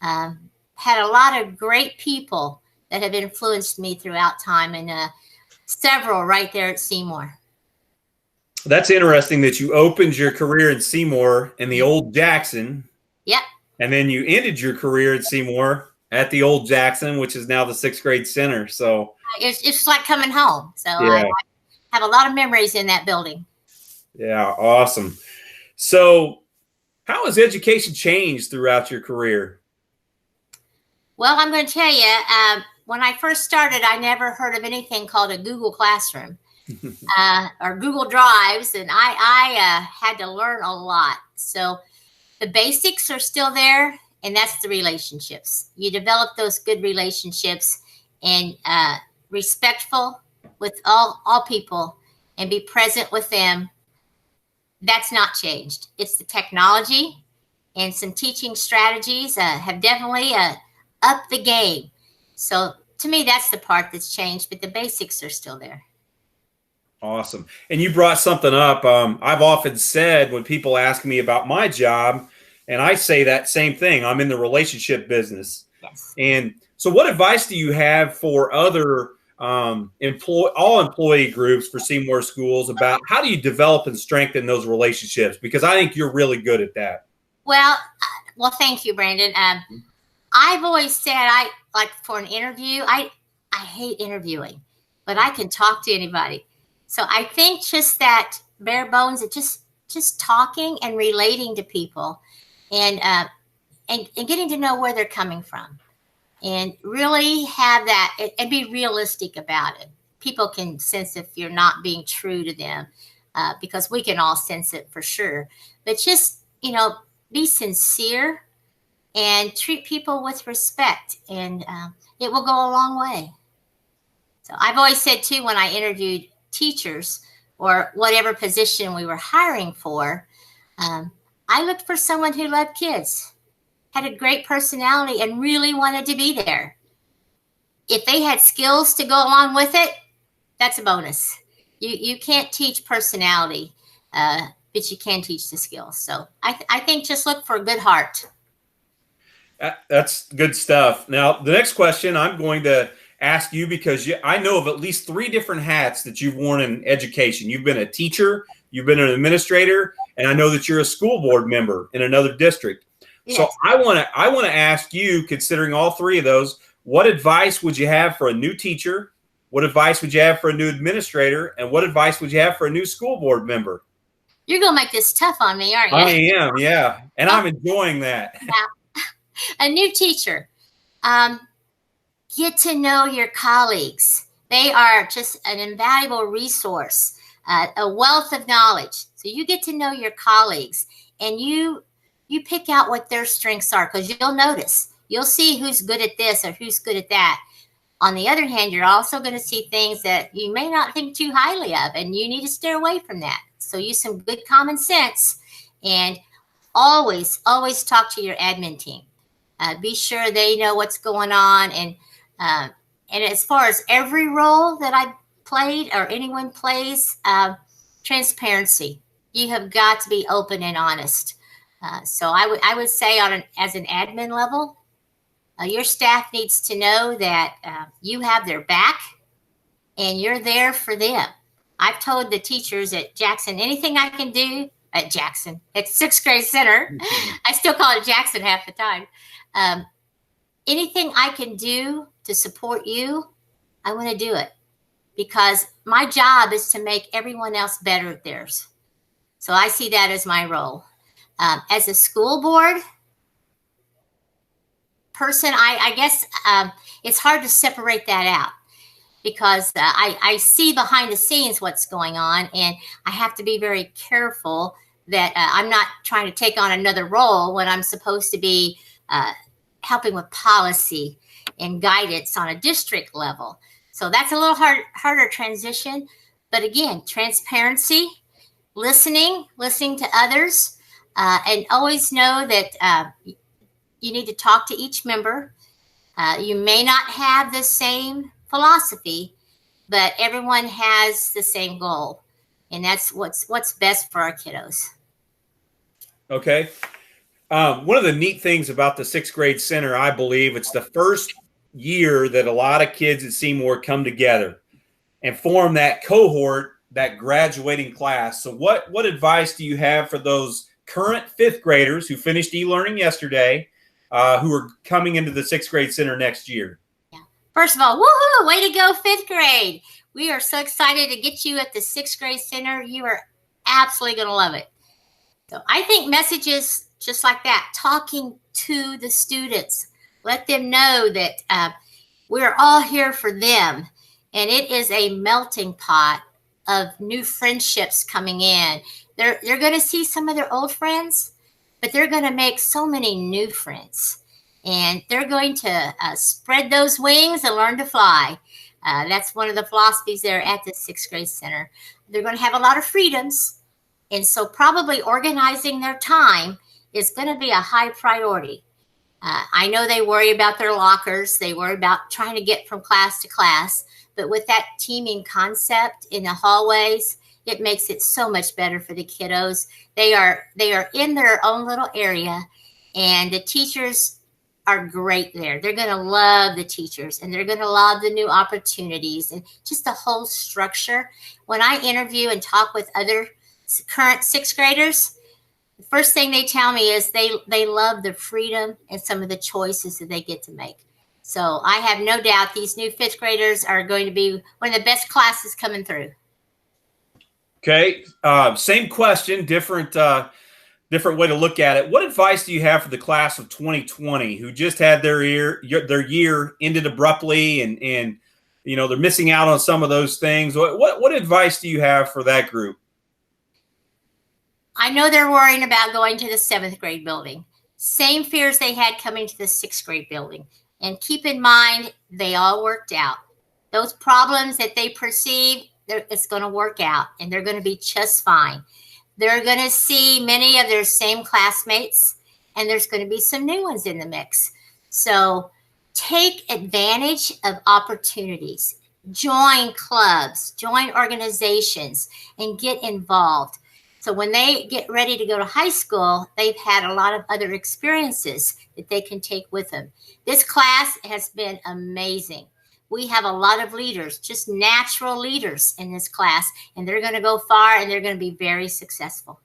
[SPEAKER 2] had a lot of great people that have influenced me throughout time, and several right there at Seymour.
[SPEAKER 1] That's interesting that you opened your career in Seymour in the old Jackson.
[SPEAKER 2] Yep.
[SPEAKER 1] And then you ended your career at Seymour at the old Jackson, which is now the 6th grade center. So
[SPEAKER 2] it's like coming home. So
[SPEAKER 1] yeah.
[SPEAKER 2] I have a lot of memories in that building.
[SPEAKER 1] Yeah, awesome. So how has education changed throughout your career?
[SPEAKER 2] Well, I'm going to tell you, when I first started, I never heard of anything called a Google Classroom. Or Google Drives, and I had to learn a lot. So the basics are still there, and that's the relationships. You develop those good relationships, and respectful with all people, and be present with them. That's not changed. It's the technology and some teaching strategies have definitely upped the game. So to me, that's the part that's changed, but the basics are still there.
[SPEAKER 1] Awesome. And you brought something up. I've often said when people ask me about my job, and I say that same thing, I'm in the relationship business.
[SPEAKER 2] Yes.
[SPEAKER 1] And so what advice do you have for other all employee groups for Seymour Schools about how do you develop and strengthen those relationships? Because I think you're really good at that.
[SPEAKER 2] Well, thank you, Brandon. I've always said like for an interview, I hate interviewing, but I can talk to anybody. So I think just that bare bones of just talking and relating to people, and getting to know where they're coming from, and really have that and be realistic about it. People can sense if you're not being true to them, because we can all sense it for sure. But just be sincere and treat people with respect, and it will go a long way. So I've always said too, when I interviewed teachers or whatever position we were hiring for, I looked for someone who loved kids, had a great personality, and really wanted to be there. If they had skills to go along with it, that's a bonus. You can't teach personality. but you can teach the skills. So I think just look for a good heart.
[SPEAKER 1] That's good stuff. Now, the next question I'm going to ask you, because I know of at least 3 different hats that you've worn in education. You've been a teacher, you've been an administrator, and I know that you're a school board member in another district. Yes. So I want to ask you, considering all 3 of those, what advice would you have for a new teacher? What advice would you have for a new administrator? And what advice would you have for a new school board member?
[SPEAKER 2] You're going to make this tough on me, aren't you?
[SPEAKER 1] I am, yeah. And I'm enjoying that.
[SPEAKER 2] Yeah. A new teacher. Get to know your colleagues. They are just an invaluable resource, a wealth of knowledge. So you get to know your colleagues, and you pick out what their strengths are, because you'll notice. You'll see who's good at this or who's good at that. On the other hand, you're also going to see things that you may not think too highly of, and you need to steer away from that. So use some good common sense, and always talk to your admin team. Be sure they know what's going on. And as far as every role that I played or anyone plays, transparency. You have got to be open and honest. So I would say as an admin level, your staff needs to know that you have their back and you're there for them. I've told the teachers at Jackson, anything I can do at Jackson, at 6th grade center, I still call it Jackson half the time. Anything I can do to support you, I want to do it, because my job is to make everyone else better at theirs. So I see that as my role. As a school board person, I guess it's hard to separate that out, because I see behind the scenes what's going on, and I have to be very careful that I'm not trying to take on another role when I'm supposed to be helping with policy and guidance on a district level. So that's a little harder transition. But again, transparency, listening to others, and always know that you need to talk to each member. You may not have the same philosophy, but everyone has the same goal. And that's what's best for our kiddos.
[SPEAKER 1] Okay. One of the neat things about the 6th grade center, I believe, it's the first year that a lot of kids at Seymour come together and form that cohort, that graduating class. So what advice do you have for those current 5th graders who finished e-learning yesterday, who are coming into the 6th grade center next year?
[SPEAKER 2] Yeah. First of all, woohoo, way to go, 5th grade. We are so excited to get you at the 6th grade center. You are absolutely going to love it. So I think messages just like that, talking to the students, let them know that we're all here for them. And it is a melting pot of new friendships coming in. They're going to see some of their old friends, but they're going to make so many new friends. And they're going to spread those wings and learn to fly. That's one of the philosophies there at the 6th grade center. They're going to have a lot of freedoms. And so probably organizing their time is going to be a high priority. I know they worry about their lockers. They worry about trying to get from class to class. But with that teaming concept in the hallways, it makes it so much better for the kiddos. They are in their own little area, and the teachers are great there. They're going to love the teachers, and they're going to love the new opportunities and just the whole structure. When I interview and talk with other current 6th graders, the first thing they tell me is they love the freedom and some of the choices that they get to make. So I have no doubt these new 5th graders are going to be one of the best classes coming through.
[SPEAKER 1] Okay. Same question, different way to look at it. What advice do you have for the class of 2020 who just had their year ended abruptly and you know, they're missing out on some of those things? What advice do you have for that group?
[SPEAKER 2] I know they're worrying about going to the 7th grade building. Same fears they had coming to the 6th grade building. And keep in mind, they all worked out. Those problems that they perceive, it's going to work out, and they're going to be just fine. They're going to see many of their same classmates, and there's going to be some new ones in the mix. So take advantage of opportunities. Join clubs, join organizations, and get involved. So when they get ready to go to high school, they've had a lot of other experiences that they can take with them. This class has been amazing. We have a lot of leaders, just natural leaders in this class, and they're going to go far and they're going to be very successful.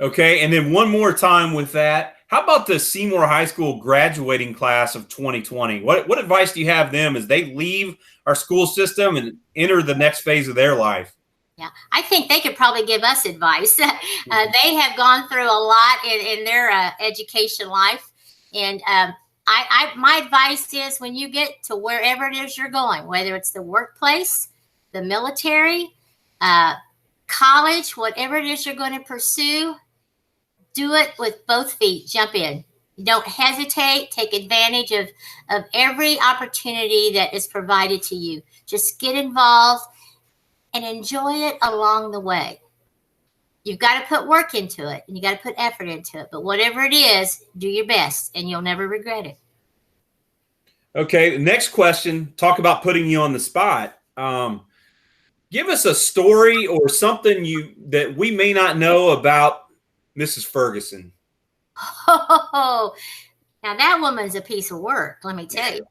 [SPEAKER 1] Okay, and then one more time with that. How about the Seymour High School graduating class of 2020? What advice do you have them as they leave our school system and enter the next phase of their life?
[SPEAKER 2] Yeah, I think they could probably give us advice. They have gone through a lot in their education life. And my advice is when you get to wherever it is you're going, whether it's the workplace, the military, college, whatever it is you're going to pursue, do it with both feet. Jump in. Don't hesitate. Take advantage of every opportunity that is provided to you. Just get involved and enjoy it along the way. You've got to put work into it and you got to put effort into it. But whatever it is, do your best and you'll never regret it.
[SPEAKER 1] Okay, the next question, talk about putting you on the spot. Give us a story or something that we may not know about Mrs. Ferguson.
[SPEAKER 2] Oh, now that woman's a piece of work, let me tell you.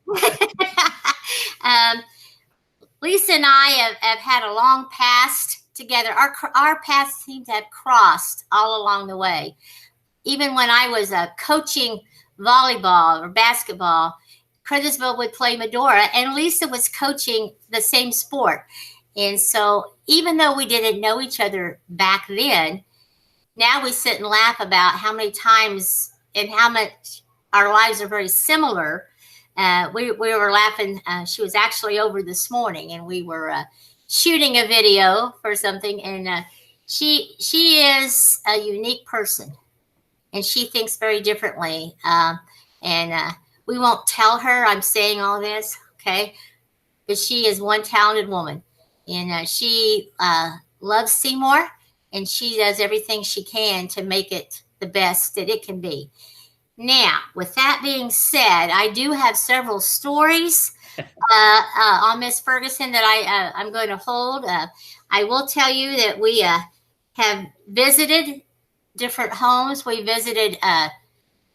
[SPEAKER 2] Lisa and I have had a long past together. Our paths seem to have crossed all along the way. Even when I was coaching volleyball or basketball, Cartersville would play Medora, and Lisa was coaching the same sport. And so even though we didn't know each other back then, now we sit and laugh about how many times and how much our lives are very similar. We were laughing. She was actually over this morning, and we were shooting a video for something. And she is a unique person, and she thinks very differently. And we won't tell her I'm saying all this, okay? But she is one talented woman, and she loves Seymour, and she does everything she can to make it the best that it can be. Now, with that being said, I do have several stories on Miss Ferguson that I'm going to hold. I will tell you that we have visited different homes. We visited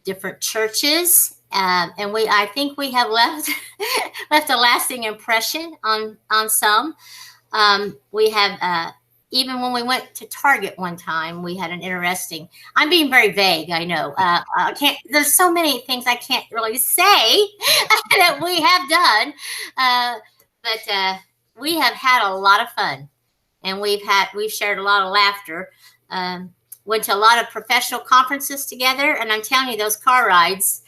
[SPEAKER 2] different churches, and I think we have left a lasting impression on some. We have even when we went to Target one time, we had an interesting. I'm being very vague, I know. I can't. There's so many things I can't really say that we have done, but we have had a lot of fun, and we've shared a lot of laughter. Went to a lot of professional conferences together, and I'm telling you, those car rides,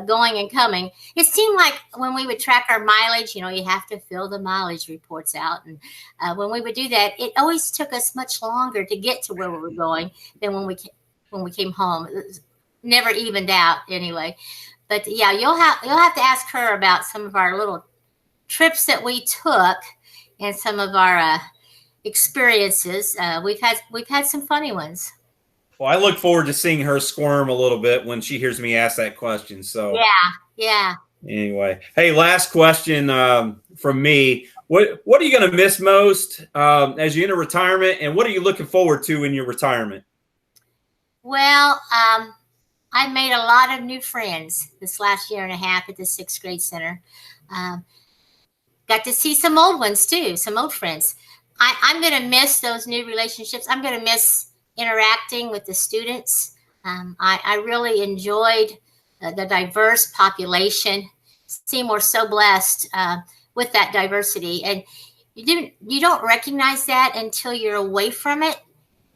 [SPEAKER 2] going and coming, it seemed like when we would track our mileage, you have to fill the mileage reports out. And when we would do that, it always took us much longer to get to where we were going than when we came home. It was never evened out anyway. But yeah, you'll have to ask her about some of our little trips that we took and some of our experiences. We've had some funny ones.
[SPEAKER 1] Well, I look forward to seeing her squirm a little bit when she hears me ask that question. So
[SPEAKER 2] yeah.
[SPEAKER 1] Anyway, hey, last question from me. What are you going to miss most as you enter retirement, and what are you looking forward to in your retirement?
[SPEAKER 2] Well, I made a lot of new friends this last year and a half at the 6th grade center. Got to see some old ones too, some old friends. I'm going to miss those new relationships. I'm going to miss interacting with the students. I really enjoyed the diverse population. Seymour's so blessed with that diversity, and you don't recognize that until you're away from it,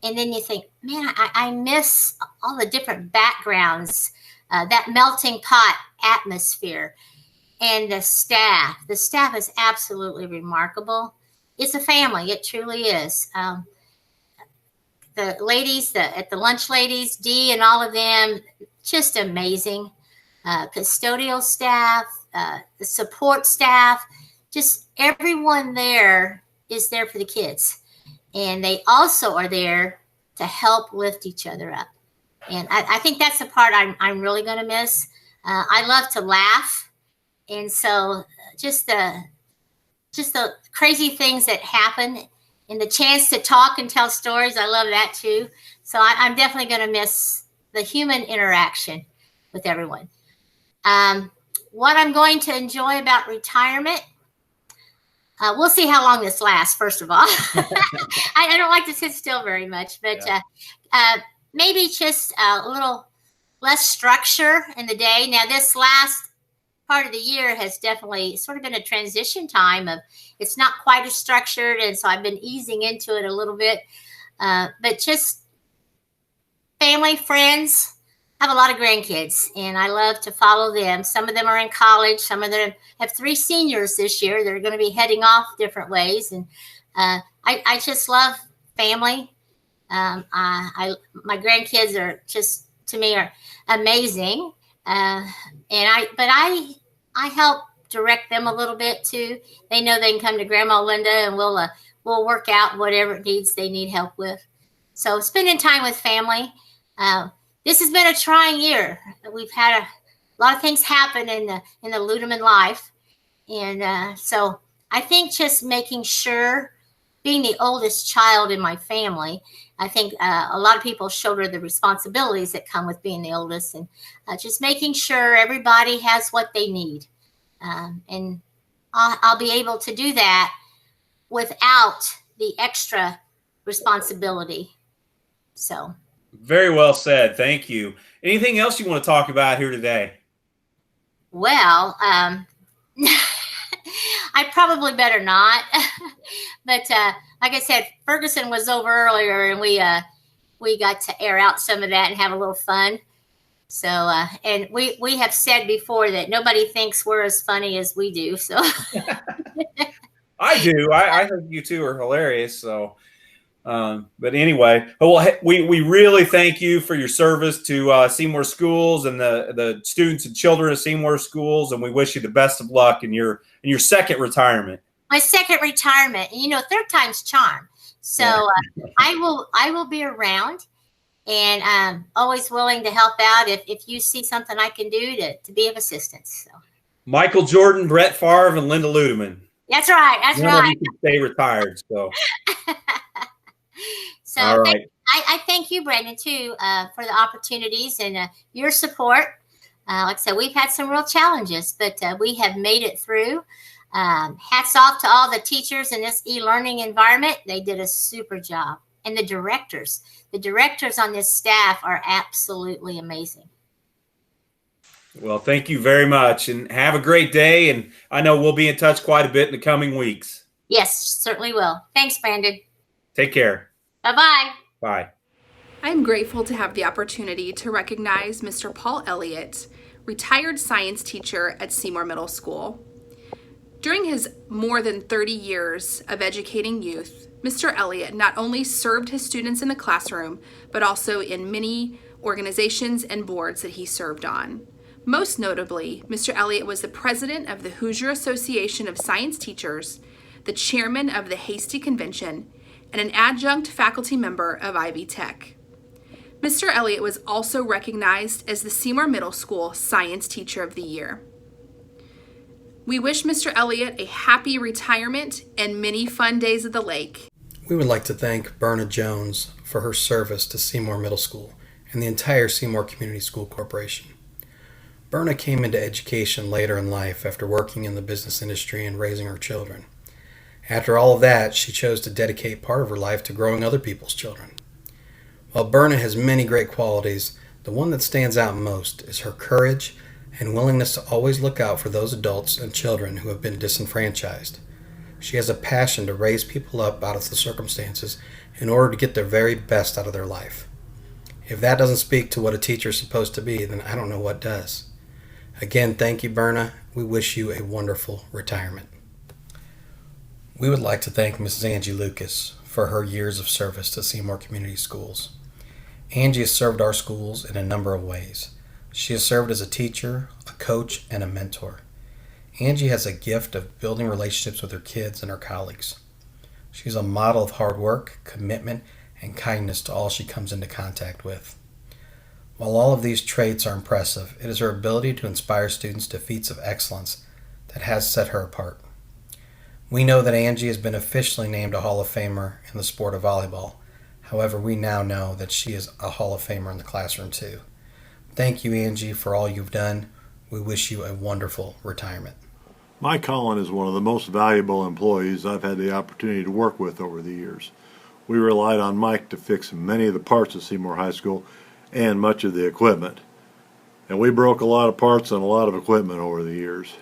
[SPEAKER 2] and then you think, man, I miss all the different backgrounds, that melting pot atmosphere, and the staff. The staff is absolutely remarkable. It's a family. It truly is. The ladies, at the lunch ladies, Dee and all of them, just amazing. Custodial staff, the support staff, just everyone there is there for the kids. And they also are there to help lift each other up. And I think that's the part I'm really going to miss. I love to laugh. And so just the crazy things that happen and the chance to talk and tell stories. I love that too. So I'm definitely going to miss the human interaction with everyone. What I'm going to enjoy about retirement, we'll see how long this lasts, first of all. I don't like to sit still very much, but maybe just a little less structure in the day. Now, this last part of the year has definitely sort of been a transition time of it's not quite as structured, and so I've been easing into it a little bit. But just family, friends. I have a lot of grandkids, and I love to follow them. Some of them are in college. Some of them have 3 seniors this year. They're going to be heading off different ways, and I just love family. My grandkids are just, to me, are amazing, and I help direct them a little bit too. They know they can come to Grandma Linda, and we'll work out whatever needs they need help with. So spending time with family. This has been a trying year. We've had a lot of things happen in the Louden life. And so I think just making sure, being the oldest child in my family, I think a lot of people shoulder the responsibilities that come with being the oldest, and just making sure everybody has what they need. And I'll be able to do that without the extra responsibility. So.
[SPEAKER 1] Very well said. Thank you. Anything else you want to talk about here today?
[SPEAKER 2] Well, I probably better not. But like I said, Ferguson was over earlier, and we got to air out some of that and have a little fun. So, and we have said before that nobody thinks we're as funny as we do. So
[SPEAKER 1] I do. I think you two are hilarious. So. But anyway, well, we really thank you for your service to Seymour Schools and the students and children of Seymour Schools, and we wish you the best of luck in your second retirement.
[SPEAKER 2] My second retirement, and third time's charm. So I will be around, and I'm always willing to help out if you see something I can do to be of assistance. So.
[SPEAKER 1] Michael Jordan, Brett Favre, and Linda Ludeman.
[SPEAKER 2] That's right. That's
[SPEAKER 1] None
[SPEAKER 2] right.
[SPEAKER 1] of you can stay retired. So.
[SPEAKER 2] So
[SPEAKER 1] all right.
[SPEAKER 2] I thank you, Brandon, too, for the opportunities and your support. Like I said, we've had some real challenges, but we have made it through. Hats off to all the teachers in this e-learning environment. They did a super job. And the directors on this staff are absolutely amazing.
[SPEAKER 1] Well, thank you very much, and have a great day. And I know we'll be in touch quite a bit in the coming weeks.
[SPEAKER 2] Yes, certainly will. Thanks, Brandon.
[SPEAKER 1] Take care.
[SPEAKER 2] Bye-bye.
[SPEAKER 1] Bye.
[SPEAKER 15] I'm grateful to have the opportunity to recognize Mr. Paul Elliott, retired science teacher at Seymour Middle School. During his more than 30 years of educating youth, Mr. Elliott not only served his students in the classroom, but also in many organizations and boards that he served on. Most notably, Mr. Elliott was the president of the Hoosier Association of Science Teachers, the chairman of the Hasty Convention, and an adjunct faculty member of Ivy Tech. Mr. Elliott was also recognized as the Seymour Middle School Science Teacher of the Year. We wish Mr. Elliott a happy retirement and many fun days at the lake.
[SPEAKER 8] We would like to thank Berna Jones for her service to Seymour Middle School and the entire Seymour Community School Corporation. Berna came into education later in life after working in the business industry and raising her children. After all of that, she chose to dedicate part of her life to growing other people's children. While Berna has many great qualities, the one that stands out most is her courage and willingness to always look out for those adults and children who have been disenfranchised. She has a passion to raise people up out of the circumstances in order to get their very best out of their life. If that doesn't speak to what a teacher is supposed to be, then I don't know what does. Again, thank you, Berna. We wish you a wonderful retirement. We would like to thank Mrs. Angie Lucas for her years of service to Seymour Community Schools. Angie has served our schools in a number of ways. She has served as a teacher, a coach, and a mentor. Angie has a gift of building relationships with her kids and her colleagues. She's a model of hard work, commitment, and kindness to all she comes into contact with. While all of these traits are impressive, it is her ability to inspire students to feats of excellence that has set her apart. We know that Angie has been officially named a Hall of Famer in the sport of volleyball. However, we now know that she is a Hall of Famer in the classroom too. Thank you, Angie, for all you've done. We wish you a wonderful retirement.
[SPEAKER 12] Mike Collin is one of the most valuable employees I've had the opportunity to work with over the years. We relied on Mike to fix many of the parts of Seymour High School and much of the equipment. And we broke a lot of parts on a lot of equipment over the years.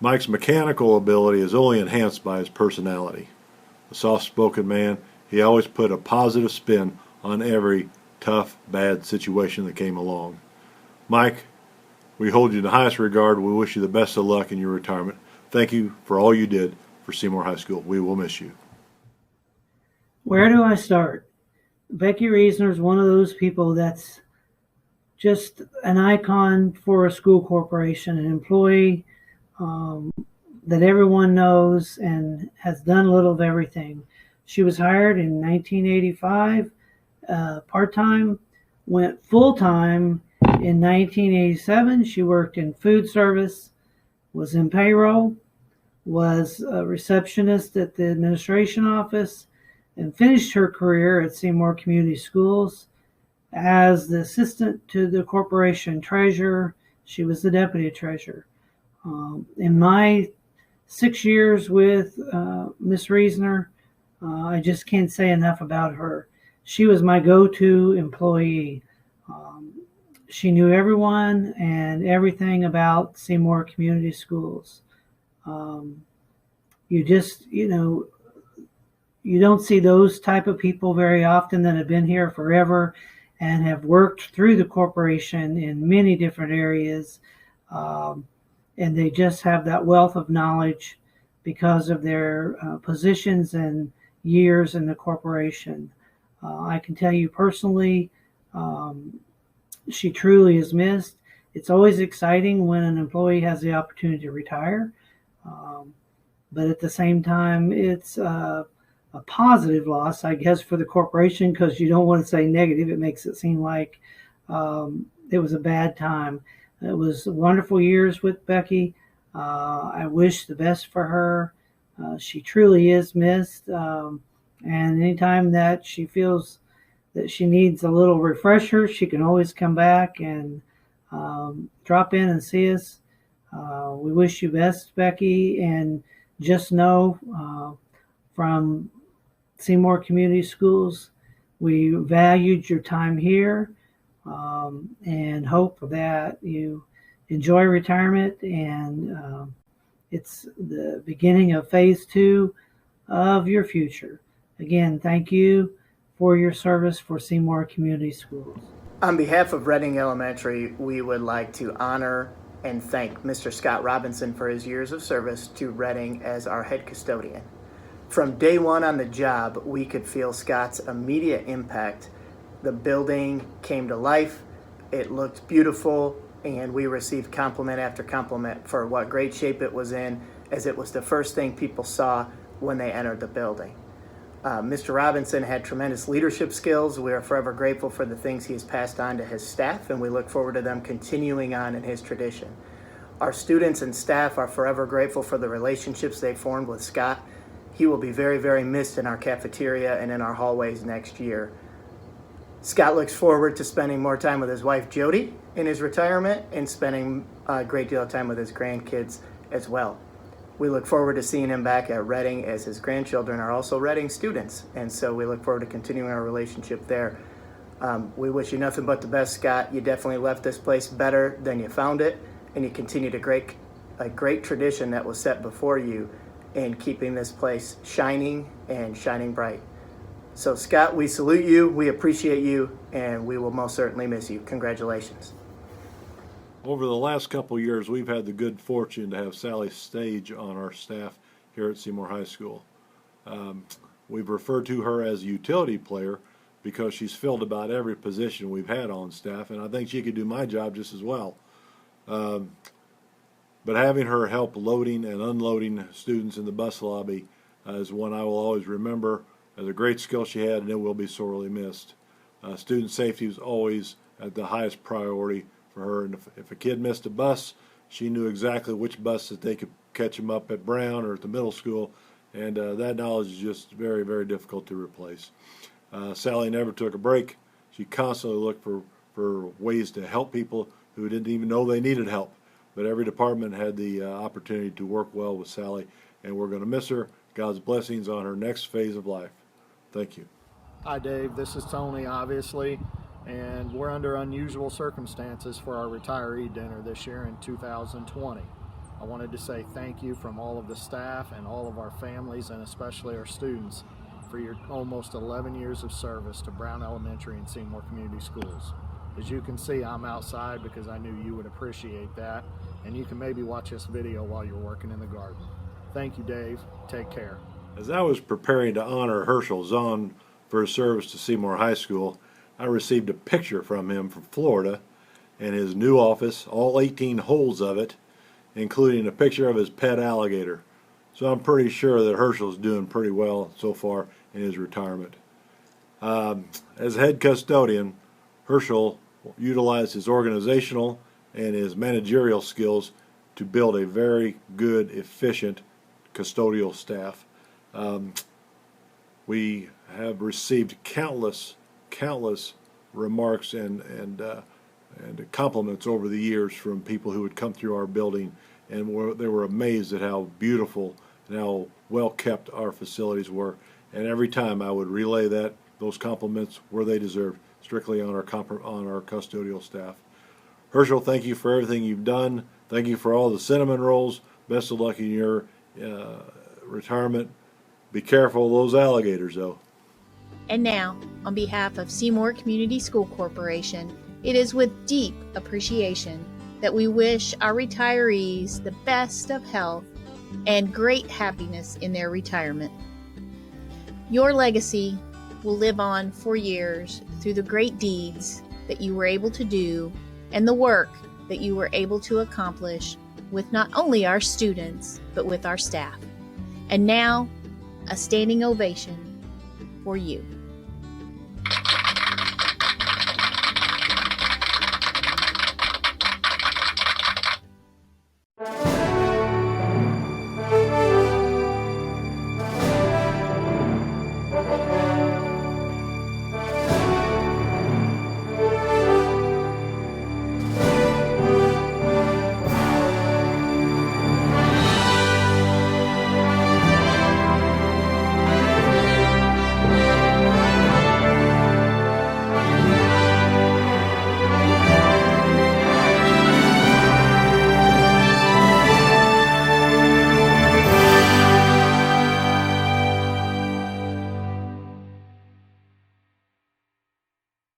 [SPEAKER 12] Mike's mechanical ability is only enhanced by his personality. A soft-spoken man, he always put a positive spin on every tough, bad situation that came along. Mike, we hold you in the highest regard. We wish you the best of luck in your retirement. Thank you for all you did for Seymour High School. We will miss you.
[SPEAKER 16] Where do I start? Becky Reisner is one of those people that's just an icon for a school corporation, an employee that everyone knows and has done a little of everything. She was hired in 1985, part-time, went full-time in 1987. She worked in food service, was in payroll, was a receptionist at the administration office, and finished her career at Seymour Community Schools as the assistant to the corporation treasurer. She was the deputy treasurer. In my 6 years with Miss Reisner, I just can't say enough about her. She was my go-to employee. She knew everyone and everything about Seymour Community Schools. You don't see those type of people very often that have been here forever and have worked through the corporation in many different areas. And they just have that wealth of knowledge because of their positions and years in the corporation. I can tell you personally, she truly is missed. It's always exciting when an employee has the opportunity to retire. But at the same time, it's a positive loss, I guess, for the corporation, because you don't want to say negative. It makes it seem like it was a bad time. It was wonderful years with Becky. I wish the best for her. She truly is missed. And anytime that she feels that she needs a little refresher, she can always come back and drop in and see us. We wish you best, Becky, and just know from Seymour Community Schools, we valued your time here and hope that you enjoy retirement, and it's the beginning of phase 2 of your future. Again, thank you for your service for Seymour Community Schools.
[SPEAKER 7] On behalf of Reading Elementary, we would like to honor and thank Mr. Scott Robinson for his years of service to Reading as our head custodian. From day one on the job, we could feel Scott's immediate impact. The building came to life, it looked beautiful, and we received compliment after compliment for what great shape it was in, as it was the first thing people saw when they entered the building. Mr. Robinson had tremendous leadership skills. We are forever grateful for the things he has passed on to his staff, and we look forward to them continuing on in his tradition. Our students and staff are forever grateful for the relationships they formed with Scott. He will be very, very missed in our cafeteria and in our hallways next year. Scott looks forward to spending more time with his wife, Jody, in his retirement, and spending a great deal of time with his grandkids as well. We look forward to seeing him back at Reading, as his grandchildren are also Reading students, and so we look forward to continuing our relationship there. We wish you nothing but the best, Scott. You definitely left this place better than you found it, and you continued a great tradition that was set before you in keeping this place shining and shining bright. So Scott, we salute you, we appreciate you, and we will most certainly miss you. Congratulations.
[SPEAKER 12] Over the last couple of years, we've had the good fortune to have Sally Stage on our staff here at Seymour High School. We've referred to her as a utility player because she's filled about every position we've had on staff, and I think she could do my job just as well. But having her help loading and unloading students in the bus lobby is one I will always remember as a great skill she had, and it will be sorely missed. Student safety was always at the highest priority for her, and if a kid missed a bus, She knew exactly which bus that they could catch him up at Brown or at the middle school, and that knowledge is just very, very difficult to replace. Sally never took a break. She constantly looked for ways to help people who didn't even know they needed help. But every department had the opportunity to work well with Sally, and we're going to miss her. God's blessings on her next phase of life. Thank you.
[SPEAKER 5] Hi, Dave. This is Tony, obviously, and we're under unusual circumstances for our retiree dinner this year in 2020. I wanted to say thank you from all of the staff and all of our families, and especially our students, for your almost 11 years of service to Brown Elementary and Seymour Community Schools. As you can see, I'm outside because I knew you would appreciate that, and you can maybe watch this video while you're working in the garden. Thank you, Dave. Take care.
[SPEAKER 12] As I was preparing to honor Herschel Zahn for his service to Seymour High School, I received a picture from him from Florida in his new office, all 18 holes of it, including a picture of his pet alligator. So I'm pretty sure that Herschel's doing pretty well so far in his retirement. As head custodian, Herschel utilized his organizational and his managerial skills to build a very good, efficient custodial staff. We have received countless remarks and compliments over the years from people who would come through our building, and they were amazed at how beautiful and how well kept our facilities were. And every time I would relay those compliments where they deserved, strictly on our custodial staff. Herschel, thank you for everything you've done. Thank you for all the cinnamon rolls. Best of luck in your retirement. Be careful of those alligators, though.
[SPEAKER 17] And now, on behalf of Seymour Community School Corporation, it is with deep appreciation that we wish our retirees the best of health and great happiness in their retirement. Your legacy will live on for years through the great deeds that you were able to do and the work that you were able to accomplish with not only our students, but with our staff. And now, a standing ovation for you.